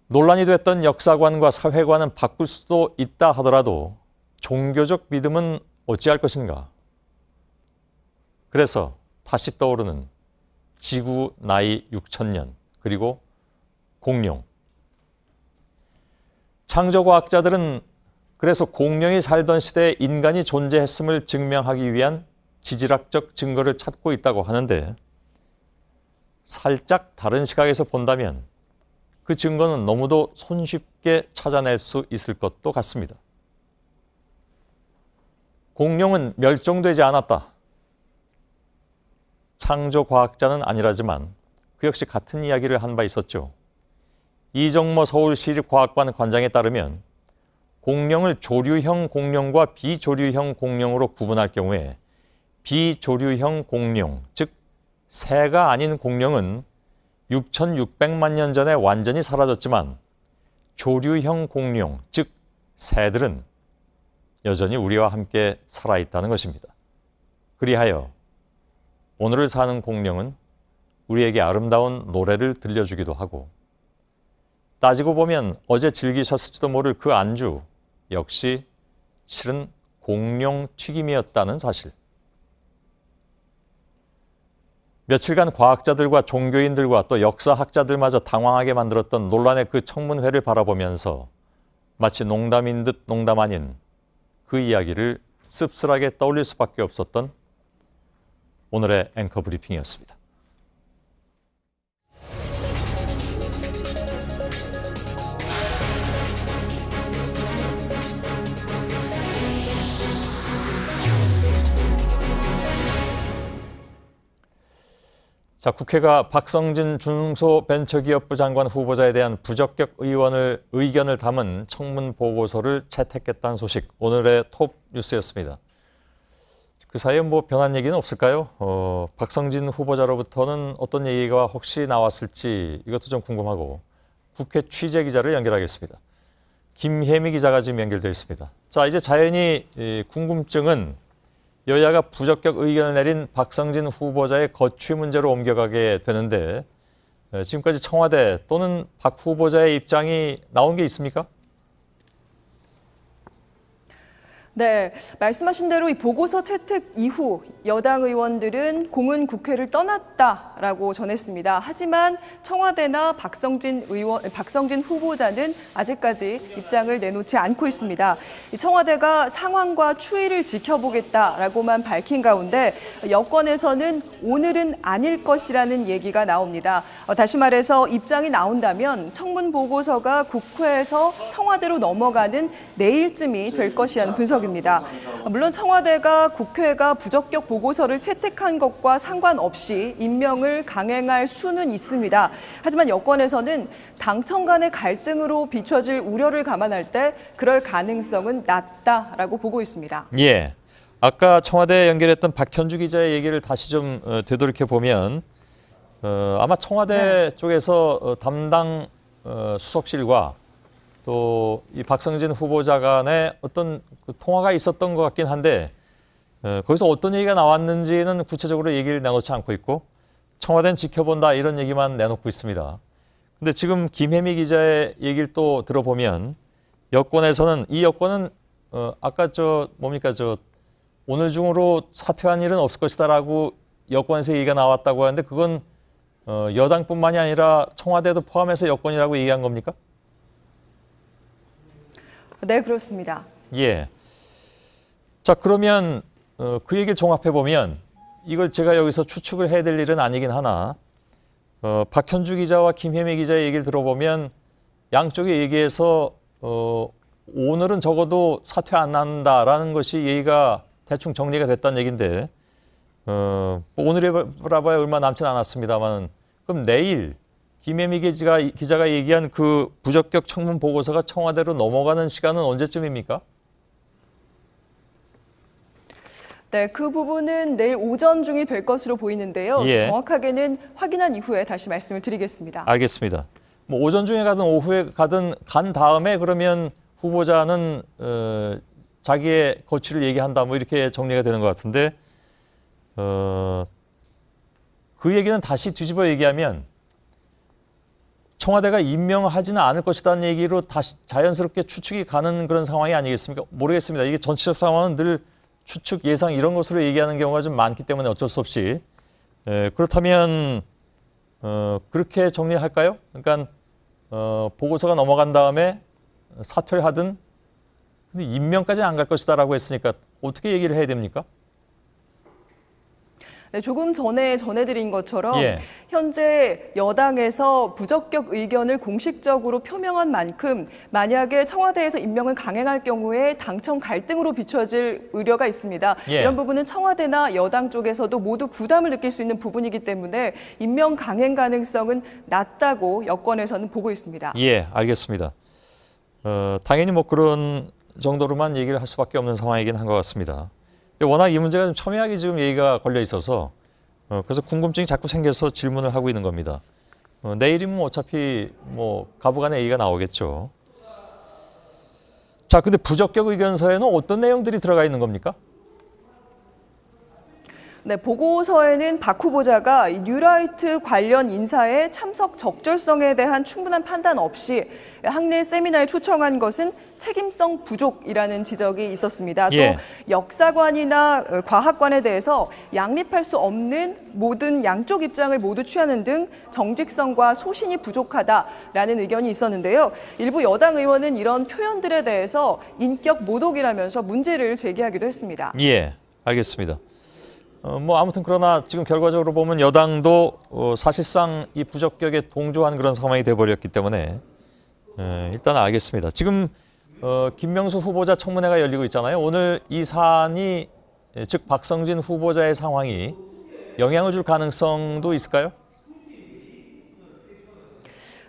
논란이 됐던 역사관과 사회관은 바꿀 수도 있다 하더라도 종교적 믿음은 어찌할 것인가? 그래서 다시 떠오르는 지구 나이 6천년 그리고 공룡. 창조과학자들은 그래서 공룡이 살던 시대에 인간이 존재했음을 증명하기 위한 지질학적 증거를 찾고 있다고 하는데 살짝 다른 시각에서 본다면 그 증거는 너무도 손쉽게 찾아낼 수 있을 것도 같습니다. 공룡은 멸종되지 않았다. 창조과학자는 아니라지만 그 역시 같은 이야기를 한 바 있었죠. 이정모 서울시립과학관 관장에 따르면 공룡을 조류형 공룡과 비조류형 공룡으로 구분할 경우에 비조류형 공룡, 즉 새가 아닌 공룡은 6,600만 년 전에 완전히 사라졌지만 조류형 공룡, 즉 새들은 여전히 우리와 함께 살아있다는 것입니다. 그리하여 오늘을 사는 공룡은 우리에게 아름다운 노래를 들려주기도 하고 따지고 보면 어제 즐기셨을지도 모를 그 안주 역시 실은 공룡 튀김이었다는 사실. 며칠간 과학자들과 종교인들과 또 역사학자들마저 당황하게 만들었던 논란의 그 청문회를 바라보면서 마치 농담인 듯 농담 아닌 그 이야기를 씁쓸하게 떠올릴 수밖에 없었던 오늘의 앵커 브리핑이었습니다. 자, 국회가 박성진 중소벤처기업부 장관 후보자에 대한 부적격 의견을 담은 청문 보고서를 채택했다는 소식, 오늘의 톱 뉴스였습니다. 그 사이에 뭐 변한 얘기는 없을까요? 박성진 후보자로부터는 어떤 얘기가 혹시 나왔을지 이것도 좀 궁금하고 국회 취재 기자를 연결하겠습니다. 김혜미 기자가 지금 연결되어 있습니다. 자, 이제 자연히 궁금증은 여야가 부적격 의견을 내린 박성진 후보자의 거취 문제로 옮겨가게 되는데 지금까지 청와대 또는 박 후보자의 입장이 나온 게 있습니까? 네, 말씀하신 대로 이 보고서 채택 이후 여당 의원들은 공은 국회를 떠났다라고 전했습니다. 하지만 청와대나 박성진 후보자는 아직까지 입장을 내놓지 않고 있습니다. 청와대가 상황과 추이를 지켜보겠다라고만 밝힌 가운데 여권에서는 오늘은 아닐 것이라는 얘기가 나옵니다. 다시 말해서 입장이 나온다면 청문 보고서가 국회에서 청와대로 넘어가는 내일쯤이 될 것이라는 분석입니다. 물론 청와대가 국회가 부적격 보고서를 채택한 것과 상관없이 임명을 강행할 수는 있습니다. 하지만 여권에서는 당청 간의 갈등으로 비춰질 우려를 감안할 때 그럴 가능성은 낮다라고 보고 있습니다. 예, 아까 청와대에 연결했던 박현주 기자의 얘기를 다시 좀 되돌이켜 보면 아마 청와대 쪽에서 담당 수석실과 또 이 박성진 후보자 간에 어떤 그 통화가 있었던 것 같긴 한데 거기서 어떤 얘기가 나왔는지는 구체적으로 얘기를 내놓지 않고 있고 청와대는 지켜본다 이런 얘기만 내놓고 있습니다. 근데 지금 김혜미 기자의 얘기를 또 들어보면 여권에서는 이 여권은 아까 오늘 중으로 사퇴한 일은 없을 것이다라고 여권에서 얘기가 나왔다고 하는데 그건 여당뿐만이 아니라 청와대도 포함해서 여권이라고 얘기한 겁니까? 네, 그렇습니다. 예. 자, 그러면 그 얘기를 종합해 보면 이걸 제가 여기서 추측을 해야 될 일은 아니긴 하나 박현주 기자와 김혜미 기자의 얘기를 들어보면 양쪽의 얘기에서 오늘은 적어도 사퇴 안 한다라는 것이 얘기가 대충 정리가 됐다는 얘기인데 오늘이라 봐야 얼마 남진 않았습니다만 그럼 내일 김혜미 기자가 얘기한 그 부적격 청문 보고서가 청와대로 넘어가는 시간은 언제쯤입니까? 네, 그 부분은 내일 오전 중이 될 것으로 보이는데요. 예. 정확하게는 확인한 이후에 다시 말씀을 드리겠습니다. 알겠습니다. 뭐 오전 중에 가든 오후에 가든 간 다음에 그러면 후보자는 자기의 거취를 얘기한다 뭐 이렇게 정리가 되는 것 같은데 그 얘기는 다시 뒤집어 얘기하면 청와대가 임명하지는 않을 것이라는 얘기로 다시 자연스럽게 추측이 가는 그런 상황이 아니겠습니까? 모르겠습니다. 이게 전체적 상황은 늘 추측, 예상 이런 것으로 얘기하는 경우가 좀 많기 때문에 어쩔 수 없이 그렇다면 그렇게 정리할까요? 그러니까 보고서가 넘어간 다음에 사퇴를 하든 근데 임명까지는 안 갈 것이다라고 했으니까 어떻게 얘기를 해야 됩니까? 네, 조금 전에 전해드린 것처럼 예. 현재 여당에서 부적격 의견을 공식적으로 표명한 만큼 만약에 청와대에서 임명을 강행할 경우에 당청 갈등으로 비춰질 우려가 있습니다. 예. 이런 부분은 청와대나 여당 쪽에서도 모두 부담을 느낄 수 있는 부분이기 때문에 임명 강행 가능성은 낮다고 여권에서는 보고 있습니다. 예, 알겠습니다. 당연히 뭐 그런 정도로만 얘기를 할 수밖에 없는 상황이긴 한 것 같습니다. 워낙 이 문제가 좀 첨예하게 지금 얘기가 걸려 있어서 그래서 궁금증이 자꾸 생겨서 질문을 하고 있는 겁니다. 내일이면 어차피 뭐 가부간의 얘기가 나오겠죠. 자, 근데 부적격 의견서에는 어떤 내용들이 들어가 있는 겁니까? 네, 보고서에는 박 후보자가 뉴라이트 관련 인사의 참석 적절성에 대한 충분한 판단 없이 학내 세미나에 초청한 것은 책임성 부족이라는 지적이 있었습니다. 예. 또 역사관이나 과학관에 대해서 양립할 수 없는 모든 양쪽 입장을 모두 취하는 등 정직성과 소신이 부족하다라는 의견이 있었는데요. 일부 여당 의원은 이런 표현들에 대해서 인격 모독이라면서 문제를 제기하기도 했습니다. 예, 알겠습니다. 뭐 아무튼 그러나 지금 결과적으로 보면 여당도 사실상 이 부적격에 동조한 그런 상황이 돼버렸기 때문에 일단 알겠습니다. 지금 김명수 후보자 청문회가 열리고 있잖아요. 오늘 이 사안이 즉 박성진 후보자의 상황이 영향을 줄 가능성도 있을까요?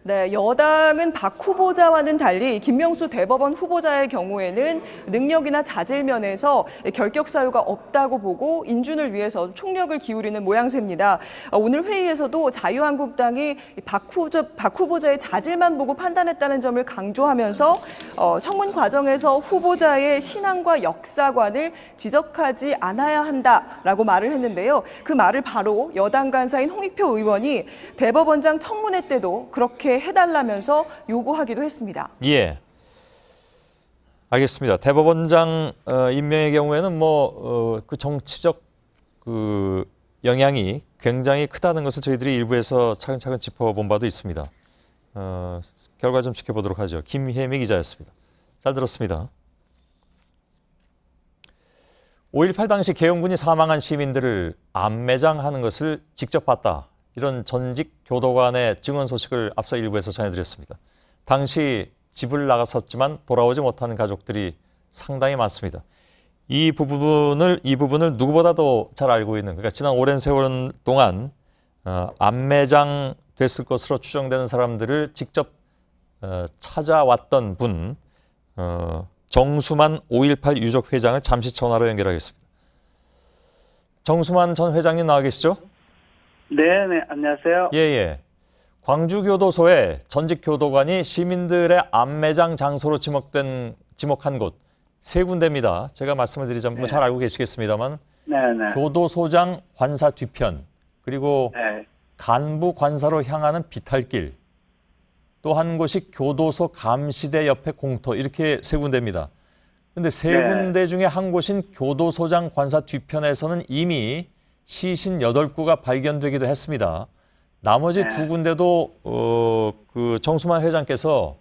네, 여당은 박 후보자와는 달리 김명수 대법원 후보자의 경우에는 능력이나 자질 면에서 결격 사유가 없다고 보고 인준을 위해서 총력을 기울이는 모양새입니다. 오늘 회의에서도 자유한국당이 박 후보자의 자질만 보고 판단했다는 점을 강조하면서 청문 과정에서 후보자의 신앙과 역사관을 지적하지 않아야 한다라고 말을 했는데요. 그 말을 바로 여당 간사인 홍익표 의원이 대법원장 청문회 때도 그렇게 해달라면서 요구하기도 했습니다. 예, 알겠습니다. 대법원장 임명의 경우에는 그 정치적 그 영향이 굉장히 크다는 것을 저희들이 일부에서 차근차근 짚어본 바도 있습니다. 결과 좀 지켜보도록 하죠. 김혜미 기자였습니다. 잘 들었습니다. 5.18 당시 계엄군이 사망한 시민들을 암매장하는 것을 직접 봤다. 이런 전직 교도관의 증언 소식을 앞서 일부에서 전해드렸습니다. 당시 집을 나갔었지만 돌아오지 못하는 가족들이 상당히 많습니다. 이 부분을 누구보다도 잘 알고 있는, 그러니까 지난 오랜 세월 동안 암매장 됐을 것으로 추정되는 사람들을 직접 찾아왔던 분, 정수만 5.18 유족 회장을 잠시 전화로 연결하겠습니다. 정수만 전 회장님 나와 계시죠? 네, 안녕하세요. 예. 광주교도소에 전직 교도관이 시민들의 암매장 장소로 지목한 곳 세 군데입니다. 제가 말씀을 드리자면 잘 알고 계시겠습니다만 교도소장 관사 뒤편, 그리고 간부 관사로 향하는 비탈길, 또 한 곳이 교도소 감시대 옆에 공터, 이렇게 세 군데입니다. 그런데 세 군데 중에 한 곳인 교도소장 관사 뒤편에서는 이미 시신 8구가 발견되기도 했습니다. 나머지 두 군데도 그 정수만 회장께서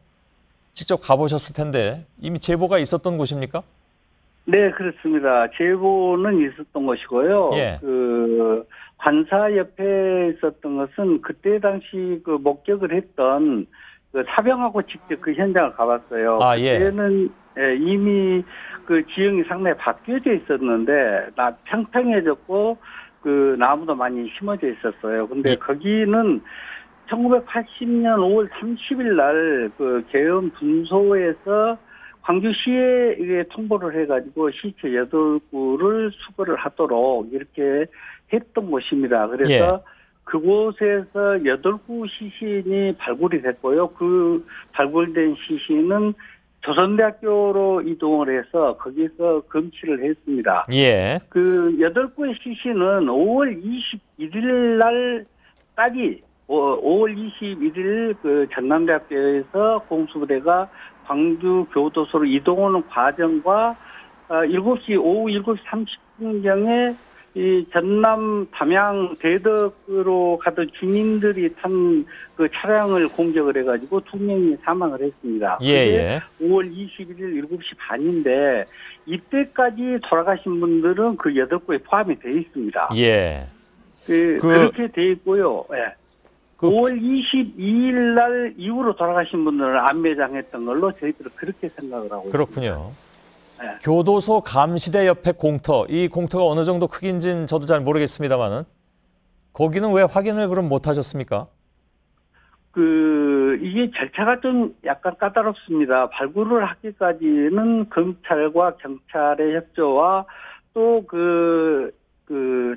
직접 가보셨을 텐데 이미 제보가 있었던 곳입니까? 네, 그렇습니다. 제보는 있었던 것이고요. 그 관사 옆에 있었던 것은 그때 당시 그 목격을 했던 그 사병하고 직접 그 현장을 가봤어요. 그때는 이미 그 지형이 상당히 바뀌어져 있었는데 평평해졌고 그 나무도 많이 심어져 있었어요. 근데 거기는 1980년 5월 30일 날 그 계엄 분소에서 광주시에 이게 통보를 해가지고 시체 8구를 수거를 하도록 이렇게 했던 곳입니다. 그래서 그곳에서 8구 시신이 발굴이 됐고요. 그 발굴된 시신은 조선대학교로 이동을 해서 거기서 검치를 했습니다. 그 8구의 시신은 5월 21일 날까지 5월 21일 그 전남대학교에서 공수부대가 광주 교도소로 이동하는 과정과 오후 7시 30분경에 이 전남 담양 대덕으로 가던 주민들이 탄 그 차량을 공격을 해가지고 2명이 사망을 했습니다. 그게 5월 21일 7시 반인데 이때까지 돌아가신 분들은 그 8구에 포함이 되어 있습니다. 그렇게 되어 있고요. 5월 22일 날 이후로 돌아가신 분들은 암매장했던 걸로 저희들은 그렇게 생각을 하고 그렇군요. 있습니다. 교도소 감시대 옆에 공터, 이 공터가 어느 정도 크기인지는 저도 잘 모르겠습니다만은 거기는 왜 확인을 그럼 못 하셨습니까? 이게 절차가 좀 약간 까다롭습니다. 발굴을 하기까지는 검찰과 경찰의 협조와 또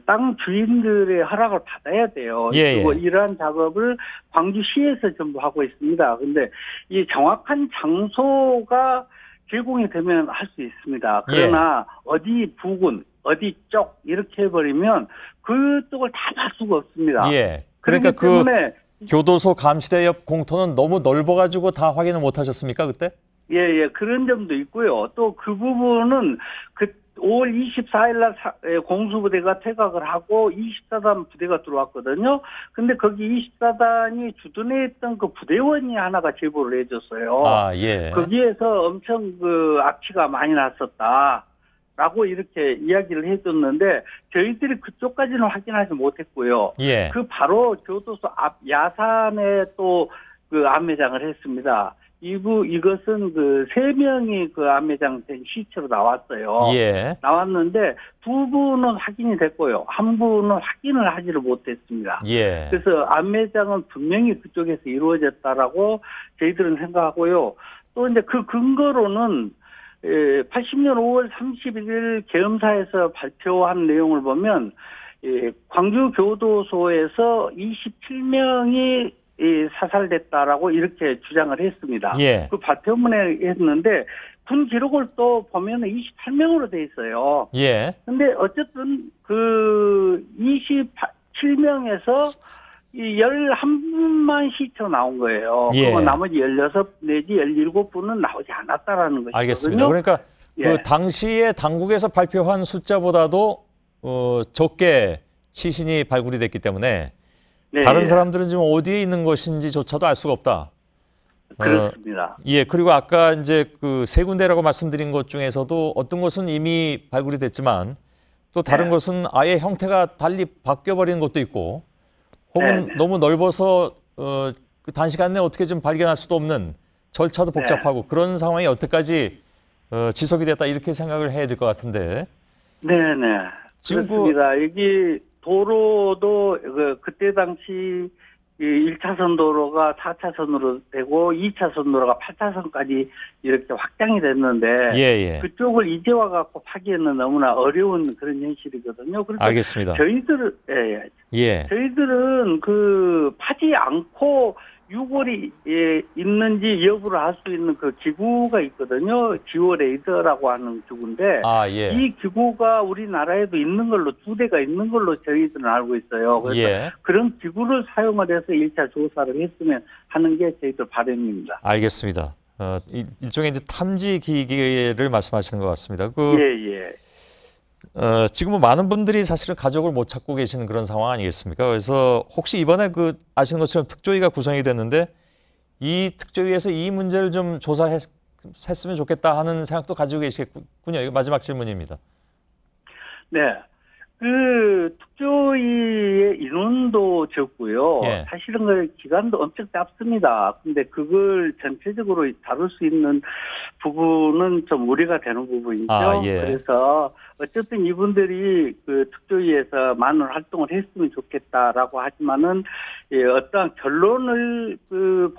땅 주인들의 허락을 받아야 돼요. 그리고 이러한 작업을 광주시에서 전부 하고 있습니다. 근데 이 정확한 장소가 제공이 되면 할 수 있습니다. 그러나 어디 부근, 어디 쪽 이렇게 해버리면 그쪽을 다 볼 수가 없습니다. 그러니까 그 교도소 감시대 옆 공터는 너무 넓어가지고 다 확인을 못 하셨습니까, 그때? 그런 점도 있고요. 또 그 부분은 5월 24일 날 공수부대가 퇴각을 하고 24단 부대가 들어왔거든요. 근데 거기 24단이 주둔해 있던 그 부대원이 하나가 제보를 해줬어요. 거기에서 엄청 악취가 많이 났었다. 라고 이렇게 이야기를 해줬는데 저희들이 그쪽까지는 확인하지 못했고요. 그 바로 교도소 앞 야산에 또 암매장을 했습니다. 이것은 그 3명이 그 암매장 된 시체로 나왔어요. 예. 나왔는데 2분은 확인이 됐고요. 1분은 확인을 하지를 못했습니다. 예. 그래서 암매장은 분명히 그쪽에서 이루어졌다라고 저희들은 생각하고요. 또 이제 그 근거로는 80년 5월 31일 계엄사에서 발표한 내용을 보면 광주 교도소에서 27명이 사살됐다라고 이렇게 주장을 했습니다. 예. 그 발표문에 했는데 군 기록을 또 보면 28명으로 돼 있어요. 예. 근데 어쨌든 그 27명에서 11분만 시체로 나온 거예요. 예. 그리고 나머지 16 내지 17분은 나오지 않았다라는 것이거든요. 알겠습니다. 그러니까 예. 그 당시에 당국에서 발표한 숫자보다도 적게 시신이 발굴이 됐기 때문에 네. 다른 사람들은 지금 어디에 있는 것인지조차도 알 수가 없다. 그렇습니다. 예, 그리고 아까 이제 그 3군데라고 말씀드린 것 중에서도 어떤 것은 이미 발굴이 됐지만 또 다른 것은 아예 형태가 달리 바뀌어버리는 것도 있고 혹은 너무 넓어서 그 단시간 내에 어떻게 좀 발견할 수도 없는 절차도 복잡하고 그런 상황이 여태까지 지속이 됐다 이렇게 생각을 해야 될 것 같은데. 네네. 지금 그렇습니다. 여기 도로도 그때 당시 1차선 도로가 4차선으로 되고 2차선 도로가 8차선까지 이렇게 확장이 됐는데 예. 그쪽을 이제 와갖고 파기에는 너무나 어려운 그런 현실이거든요. 그래서 알겠습니다. 저희들은 저희들은 그 파지 않고 유골이 있는지 여부를 알 수 있는 그 기구가 있거든요. 지오레이더라고 하는 기구인데 예. 이 기구가 우리나라에도 있는 걸로 2대가 있는 걸로 저희들은 알고 있어요. 그래서 그런 기구를 사용을 해서 1차 조사를 했으면 하는 게 저희들 바람입니다. 알겠습니다. 일종의 이제 탐지 기기를 말씀하시는 것 같습니다. 지금은 많은 분들이 사실은 가족을 못 찾고 계시는 그런 상황 아니겠습니까? 그래서 혹시 이번에 아시는 것처럼 특조위가 구성이 됐는데 이 특조위에서 이 문제를 좀 조사했으면 좋겠다 하는 생각도 가지고 계시겠군요. 이거 마지막 질문입니다. 네. 그 특조위의 인원도 적고요. 사실은 그 기간도 엄청 짧습니다. 근데 그걸 전체적으로 다룰 수 있는 부분은 좀 우려가 되는 부분이죠. 그래서 어쨌든 이분들이 그 특조위에서 많은 활동을 했으면 좋겠다라고 하지만은 어떠한 결론을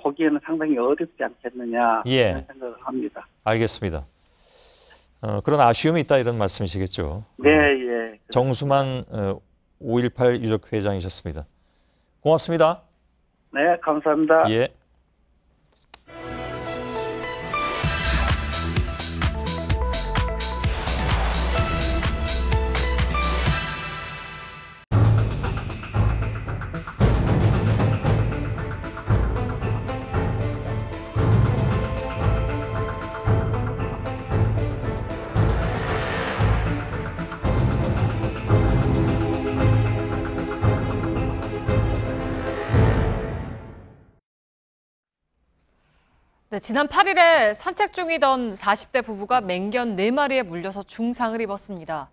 보기에는 상당히 어렵지 않겠느냐 그런 생각을 합니다. 알겠습니다. 그런 아쉬움이 있다 이런 말씀이시겠죠. 네. 정수만 5.18 유족회장이셨습니다. 고맙습니다. 네, 감사합니다. 예. 네, 지난 8일에 산책 중이던 40대 부부가 맹견 4마리에 물려서 중상을 입었습니다.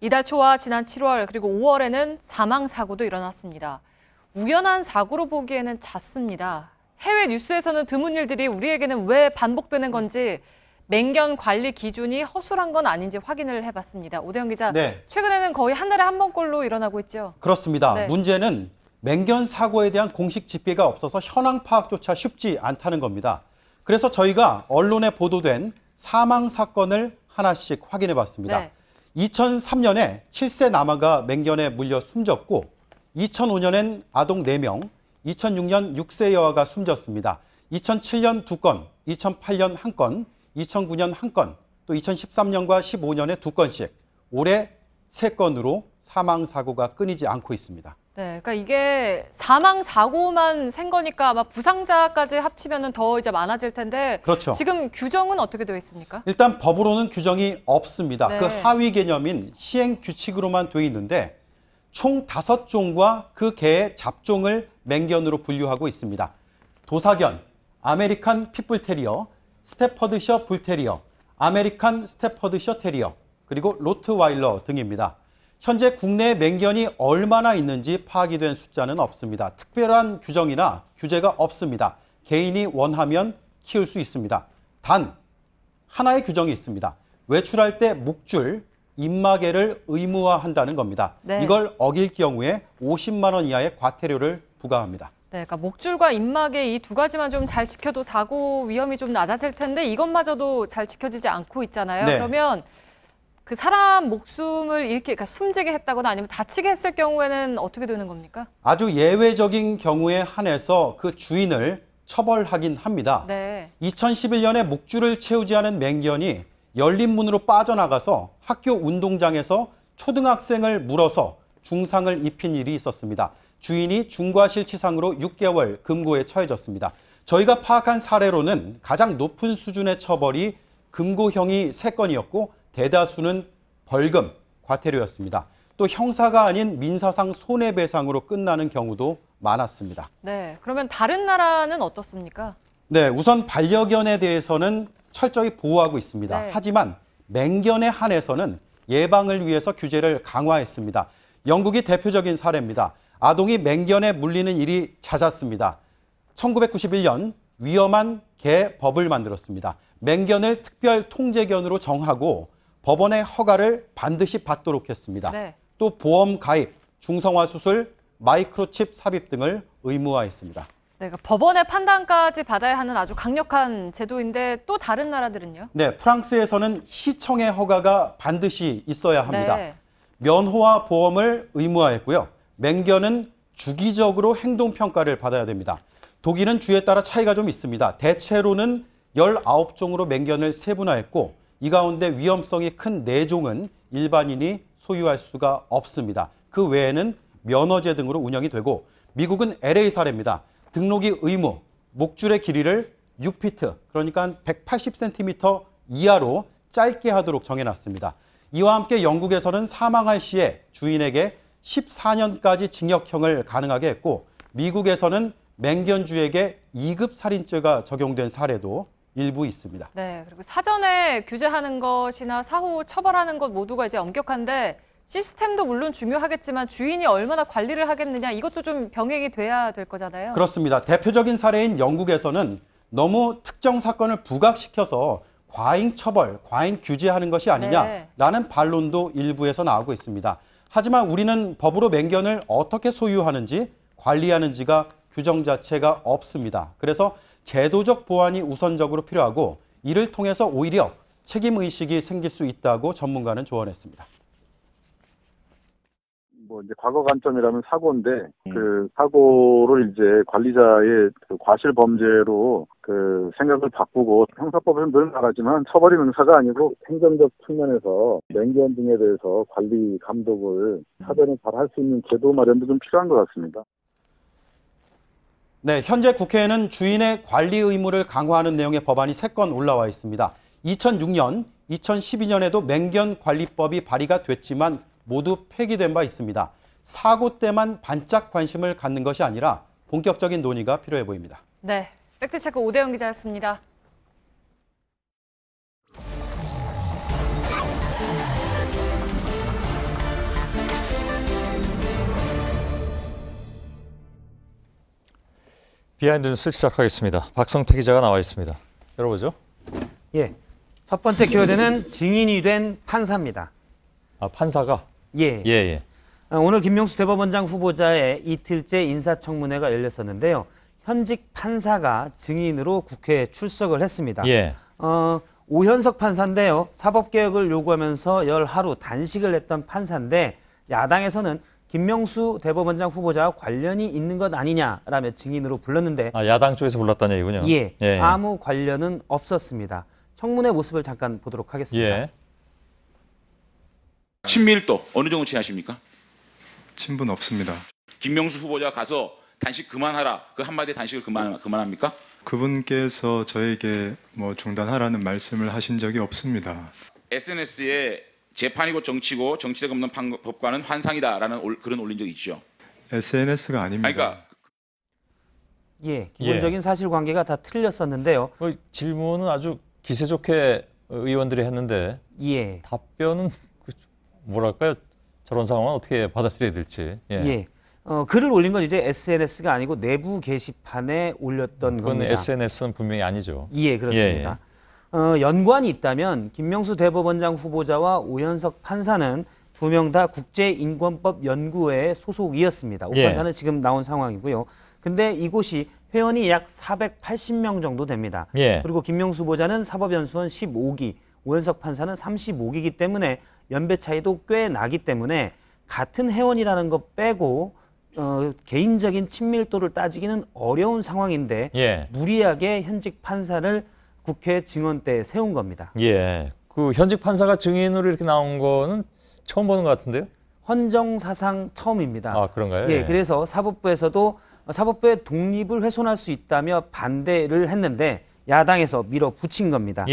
이달 초와 지난 7월 그리고 5월에는 사망 사고도 일어났습니다. 우연한 사고로 보기에는 잦습니다. 해외 뉴스에서는 드문 일들이 우리에게는 왜 반복되는 건지 맹견 관리 기준이 허술한 건 아닌지 확인을 해봤습니다. 오대영 기자, 최근에는 거의 한 달에 한 번꼴로 일어나고 있죠? 그렇습니다. 문제는 맹견 사고에 대한 공식 집계가 없어서 현황 파악조차 쉽지 않다는 겁니다. 그래서 저희가 언론에 보도된 사망 사건을 하나씩 확인해 봤습니다. 2003년에 7세 남아가 맹견에 물려 숨졌고 2005년엔 아동 4명, 2006년 6세 여아가 숨졌습니다. 2007년 2건, 2008년 1건, 2009년 1건, 또 2013년과 15년에 2건씩 올해 3건으로 사망 사고가 끊이지 않고 있습니다. 네, 그러니까 이게 사망 사고만 생 거니까 아마 부상자까지 합치면은 더 이제 많아질 텐데. 그렇죠. 지금 규정은 어떻게 되어 있습니까? 일단 법으로는 규정이 없습니다. 네. 그 하위 개념인 시행 규칙으로만 돼 있는데 총 5종과 그 개의 잡종을 맹견으로 분류하고 있습니다. 도사견, 아메리칸 핏불테리어, 스테퍼드셔 불테리어, 아메리칸 스테퍼드셔 테리어, 그리고 로트와일러 등입니다. 현재 국내 맹견이 얼마나 있는지 파악이 된 숫자는 없습니다. 특별한 규정이나 규제가 없습니다. 개인이 원하면 키울 수 있습니다. 단 하나의 규정이 있습니다. 외출할 때 목줄, 입마개를 의무화한다는 겁니다. 네. 이걸 어길 경우에 50만 원 이하의 과태료를 부과합니다. 네, 그러니까 목줄과 입마개 이 두 가지만 좀 잘 지켜도 사고 위험이 좀 낮아질 텐데 이것마저도 잘 지켜지지 않고 있잖아요. 네. 그러면 그 사람 목숨을 잃게, 그러니까 숨지게 했다거나 아니면 다치게 했을 경우에는 어떻게 되는 겁니까? 아주 예외적인 경우에 한해서 그 주인을 처벌하긴 합니다. 네. 2011년에 목줄을 채우지 않은 맹견이 열린 문으로 빠져나가서 학교 운동장에서 초등학생을 물어서 중상을 입힌 일이 있었습니다. 주인이 중과실치상으로 6개월 금고에 처해졌습니다. 저희가 파악한 사례로는 가장 높은 수준의 처벌이 금고형이 3건이었고 대다수는 벌금, 과태료였습니다. 또 형사가 아닌 민사상 손해배상으로 끝나는 경우도 많았습니다. 네, 그러면 다른 나라는 어떻습니까? 네, 우선 반려견에 대해서는 철저히 보호하고 있습니다. 네. 하지만 맹견에 한해서는 예방을 위해서 규제를 강화했습니다. 영국이 대표적인 사례입니다. 아동이 맹견에 물리는 일이 잦았습니다. 1991년 위험한 개 법을 만들었습니다. 맹견을 특별 통제견으로 정하고 법원의 허가를 반드시 받도록 했습니다. 네. 또 보험 가입, 중성화 수술, 마이크로칩 삽입 등을 의무화했습니다. 네, 그러니까 법원의 판단까지 받아야 하는 아주 강력한 제도인데 또 다른 나라들은요? 네, 프랑스에서는 시청의 허가가 반드시 있어야 합니다. 네. 면허와 보험을 의무화했고요. 맹견은 주기적으로 행동평가를 받아야 됩니다. 독일은 주에 따라 차이가 좀 있습니다. 대체로는 19종으로 맹견을 세분화했고 이 가운데 위험성이 큰 4종은 일반인이 소유할 수가 없습니다. 그 외에는 면허제 등으로 운영이 되고 미국은 LA 사례입니다. 등록이 의무, 목줄의 길이를 6피트, 그러니까 180cm 이하로 짧게 하도록 정해놨습니다. 이와 함께 영국에서는 사망할 시에 주인에게 14년까지 징역형을 가능하게 했고 미국에서는 맹견주에게 2급 살인죄가 적용된 사례도 일부 있습니다. 네, 그리고 사전에 규제하는 것이나 사후 처벌하는 것 모두가 이제 엄격한데 시스템도 물론 중요하겠지만 주인이 얼마나 관리를 하겠느냐 이것도 좀 병행이 돼야 될 거잖아요. 그렇습니다. 대표적인 사례인 영국에서는 너무 특정 사건을 부각시켜서 과잉 처벌, 과잉 규제하는 것이 아니냐라는 반론도 일부에서 나오고 있습니다. 하지만 우리는 법으로 맹견을 어떻게 소유하는지 관리하는지가 규정 자체가 없습니다. 그래서 제도적 보완이 우선적으로 필요하고 이를 통해서 오히려 책임의식이 생길 수 있다고 전문가는 조언했습니다. 뭐 이제 과거 관점이라면 사고인데 그 사고를 이제 관리자의 그 과실 범죄로 그 생각을 바꾸고 형사법에는 늘 나가지만 처벌이 명사가 아니고 행정적 측면에서 맹견 등에 대해서 관리 감독을 사전에 잘 할 수 있는 제도 마련도 좀 필요한 것 같습니다. 네, 현재 국회에는 주인의 관리 의무를 강화하는 내용의 법안이 3건 올라와 있습니다. 2006년, 2012년에도 맹견 관리법이 발의가 됐지만 모두 폐기된 바 있습니다. 사고 때만 반짝 관심을 갖는 것이 아니라 본격적인 논의가 필요해 보입니다. 네, 팩트체크 오대영 기자였습니다. 비하인드 뉴스 시작하겠습니다. 박성태 기자가 나와 있습니다. 열어보죠. 예, 첫 번째 키워드는 증인이 된 판사입니다. 아, 판사가? 예. 예. 오늘 김명수 대법원장 후보자의 이틀째 인사청문회가 열렸었는데요. 현직 판사가 증인으로 국회에 출석을 했습니다. 예. 오현석 판사인데요. 사법개혁을 요구하면서 10하루 단식을 했던 판사인데 야당에서는 김명수 대법원장 후보자와 관련이 있는 것 아니냐라며 증인으로 불렀는데 야당 쪽에서 불렀다는 얘기군요. 예. 아무 관련은 없었습니다. 청문회 모습을 잠깐 보도록 하겠습니다. 예. 친밀도 어느 정도 취하십니까? 친분 없습니다. 김명수 후보자 가서 단식 그만하라. 그 한마디 단식을 그만합니까? 그분께서 저에게 뭐 중단하라는 말씀을 하신 적이 없습니다. SNS에 재판이고 정치고 정치적 없는 법과는 환상이다라는 글은 올린 적 있죠. SNS가 아닙니다. 그러니까 예, 기본적인 사실관계가 다 틀렸었는데요. 질문은 아주 기세 좋게 의원들이 했는데 답변은 뭐랄까요? 저런 상황은 어떻게 받아들여야 될지. 예. 글을 올린 건 이제 SNS가 아니고 내부 게시판에 올렸던 그건 겁니다. SNS는 분명히 아니죠. 예, 그렇습니다. 연관이 있다면 김명수 대법원장 후보자와 오현석 판사는 두 명 다 국제인권법 연구회의 소속이었습니다. 오 판사는 지금 나온 상황이고요. 근데 이곳이 회원이 약 480명 정도 됩니다. 그리고 김명수 후보자는 사법연수원 15기, 오현석 판사는 35기이기 때문에 연배 차이도 꽤 나기 때문에 같은 회원이라는 것 빼고 개인적인 친밀도를 따지기는 어려운 상황인데 무리하게 현직 판사를 국회 증언대에 세운 겁니다. 그 현직 판사가 증인으로 이렇게 나온 거는 처음 보는 것 같은데요? 헌정사상 처음입니다. 아, 그런가요? 그래서 사법부에서도 사법부의 독립을 훼손할 수 있다며 반대를 했는데 야당에서 밀어붙인 겁니다.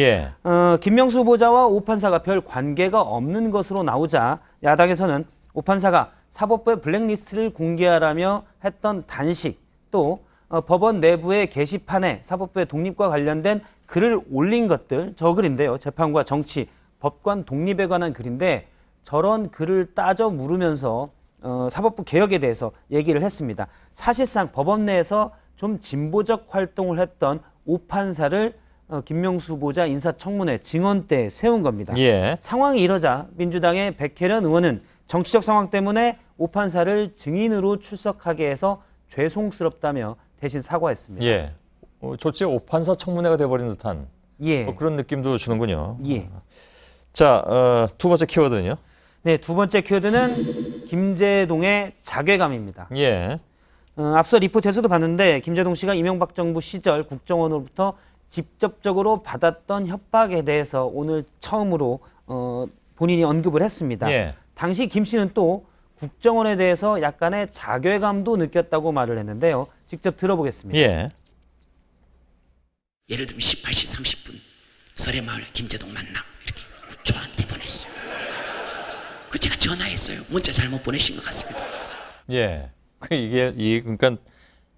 김명수 후보자와 오 판사가 별 관계가 없는 것으로 나오자 야당에서는 오 판사가 사법부의 블랙리스트를 공개하라며 했던 단식, 또 법원 내부의 게시판에 사법부의 독립과 관련된 글을 올린 것들, 저 글인데요. 재판과 정치, 법관 독립에 관한 글인데 저런 글을 따져 물으면서 사법부 개혁에 대해서 얘기를 했습니다. 사실상 법원 내에서 좀 진보적 활동을 했던 오 판사를 김명수 후보자 인사청문회 증언대에 세운 겁니다. 상황이 이러자 민주당의 백혜련 의원은 정치적 상황 때문에 오 판사를 증인으로 출석하게 해서 죄송스럽다며 대신 사과했습니다. 졸지에 오 판사 청문회가 돼버린 듯한 뭐 그런 느낌도 주는군요. 자, 두 번째 키워드는요? 네, 두 번째 키워드는 김제동의 자괴감입니다. 앞서 리포트에서도 봤는데 김제동 씨가 이명박 정부 시절 국정원으로부터 직접적으로 받았던 협박에 대해서 오늘 처음으로 본인이 언급을 했습니다. 당시 김 씨는 또 국정원에 대해서 약간의 자괴감도 느꼈다고 말을 했는데요. 직접 들어보겠습니다. 예를 들면 18시 30분 설해마을 김제동 만나 이렇게 저한테 보냈어요. 그 제가 전화했어요. 문자 잘못 보내신 것 같습니다. 그러니까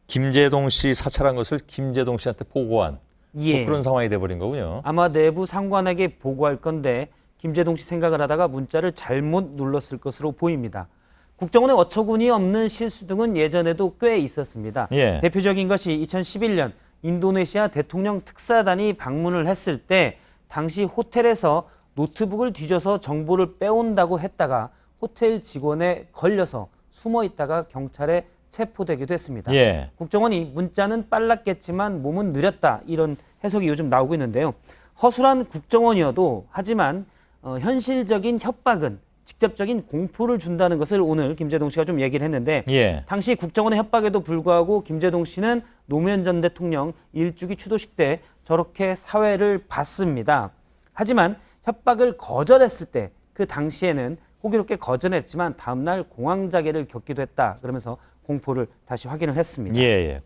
김제동 씨 사찰한 것을 김제동 씨한테 보고한 뭐 그런 상황이 돼버린 거군요. 아마 내부 상관에게 보고할 건데 김제동 씨 생각을 하다가 문자를 잘못 눌렀을 것으로 보입니다. 국정원의 어처구니 없는 실수 등은 예전에도 꽤 있었습니다. 대표적인 것이 2011년 인도네시아 대통령 특사단이 방문을 했을 때 당시 호텔에서 노트북을 뒤져서 정보를 빼온다고 했다가 호텔 직원에 걸려서 숨어 있다가 경찰에 체포되기도 했습니다. 국정원이 문자는 빨랐겠지만 몸은 느렸다, 이런 해석이 요즘 나오고 있는데요. 허술한 국정원이어도 하지만 현실적인 협박은 직접적인 공포를 준다는 것을 오늘 김제동 씨가 좀 얘기를 했는데 당시 국정원의 협박에도 불구하고 김제동 씨는 노무현 전 대통령 일주기 추도식 때 저렇게 사회를 봤습니다. 하지만 협박을 거절했을 때 그 당시에는 호기롭게 거절했지만 다음날 공황장애를 겪기도 했다. 그러면서 공포를 다시 확인을 했습니다.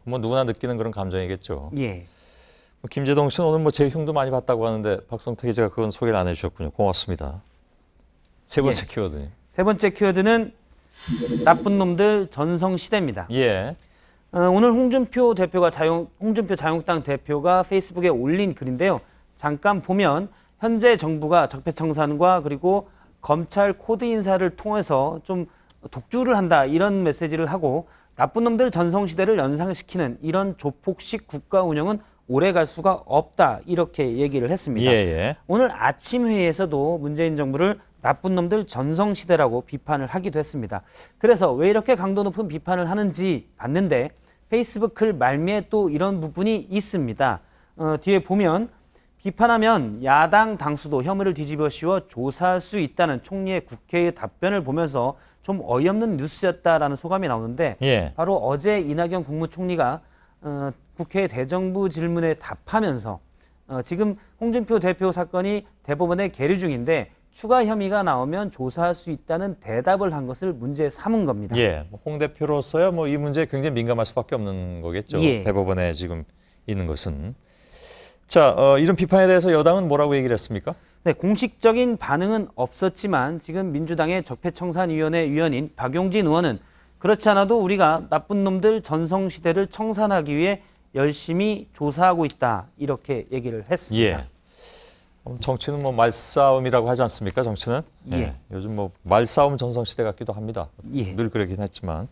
뭐 누구나 느끼는 그런 감정이겠죠. 김제동 씨는 오늘 뭐 재흉도 많이 봤다고 하는데 박성태 기자가 그건 소개를 안 해주셨군요. 고맙습니다. 세 번째 키워드. 세 번째 키워드는 나쁜 놈들 전성시대입니다. 오늘 홍준표 자유한국당 대표가 페이스북에 올린 글인데요. 잠깐 보면 현재 정부가 적폐청산과 그리고 검찰 코드 인사를 통해서 좀 독주를 한다, 이런 메시지를 하고 나쁜 놈들 전성시대를 연상시키는 이런 조폭식 국가 운영은 오래 갈 수가 없다, 이렇게 얘기를 했습니다. 오늘 아침 회의에서도 문재인 정부를 나쁜 놈들 전성시대라고 비판을 하기도 했습니다. 그래서 왜 이렇게 강도 높은 비판을 하는지 봤는데 페이스북 글 말미에 또 이런 부분이 있습니다. 뒤에 보면 비판하면 야당 당수도 혐의를 뒤집어 씌워 조사할 수 있다는 총리의 국회의 답변을 보면서 좀 어이없는 뉴스였다라는 소감이 나오는데 바로 어제 이낙연 국무총리가 국회 대정부 질문에 답하면서 지금 홍준표 대표 사건이 대법원에 계류 중인데 추가 혐의가 나오면 조사할 수 있다는 대답을 한 것을 문제 삼은 겁니다. 홍 대표로서야 뭐 이 문제에 굉장히 민감할 수밖에 없는 거겠죠. 대법원에 지금 있는 것은. 자, 이런 비판에 대해서 여당은 뭐라고 얘기를 했습니까? 네, 공식적인 반응은 없었지만 지금 민주당의 적폐청산위원회 위원인 박용진 의원은 그렇지 않아도 우리가 나쁜 놈들 전성시대를 청산하기 위해 열심히 조사하고 있다, 이렇게 얘기를 했습니다. 정치는 뭐 말싸움이라고 하지 않습니까? 정치는? 요즘 뭐 말싸움 전성시대 같기도 합니다. 늘 그러긴 했지만.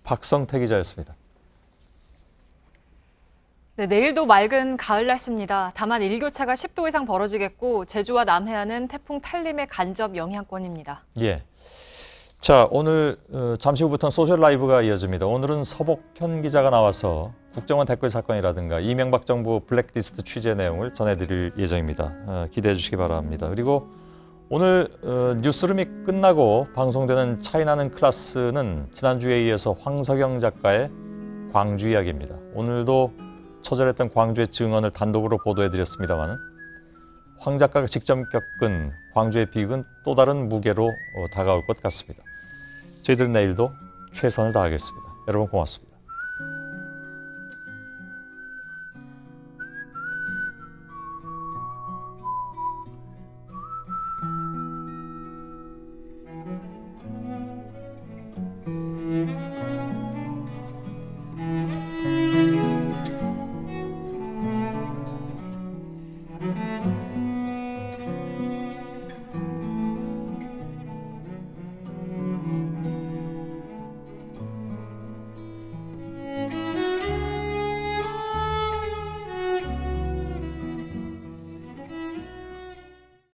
박성태 기자였습니다. 네, 내일도 맑은 가을 날씨입니다. 다만 일교차가 10도 이상 벌어지겠고 제주와 남해안은 태풍 탈림의 간접 영향권입니다. 예. 자, 오늘 잠시 후부터는 소셜 라이브가 이어집니다. 오늘은 서복현 기자가 나와서 국정원 댓글 사건이라든가 이명박 정부 블랙리스트 취재 내용을 전해드릴 예정입니다. 기대해 주시기 바랍니다. 그리고 오늘 뉴스룸이 끝나고 방송되는 차이나는 클래스는 지난주에 이어서 황석영 작가의 광주 이야기입니다. 오늘도 처절했던 광주의 증언을 단독으로 보도해드렸습니다만 황 작가가 직접 겪은 광주의 비극은 또 다른 무게로 다가올 것 같습니다. 저희들은 내일도 최선을 다하겠습니다. 여러분 고맙습니다.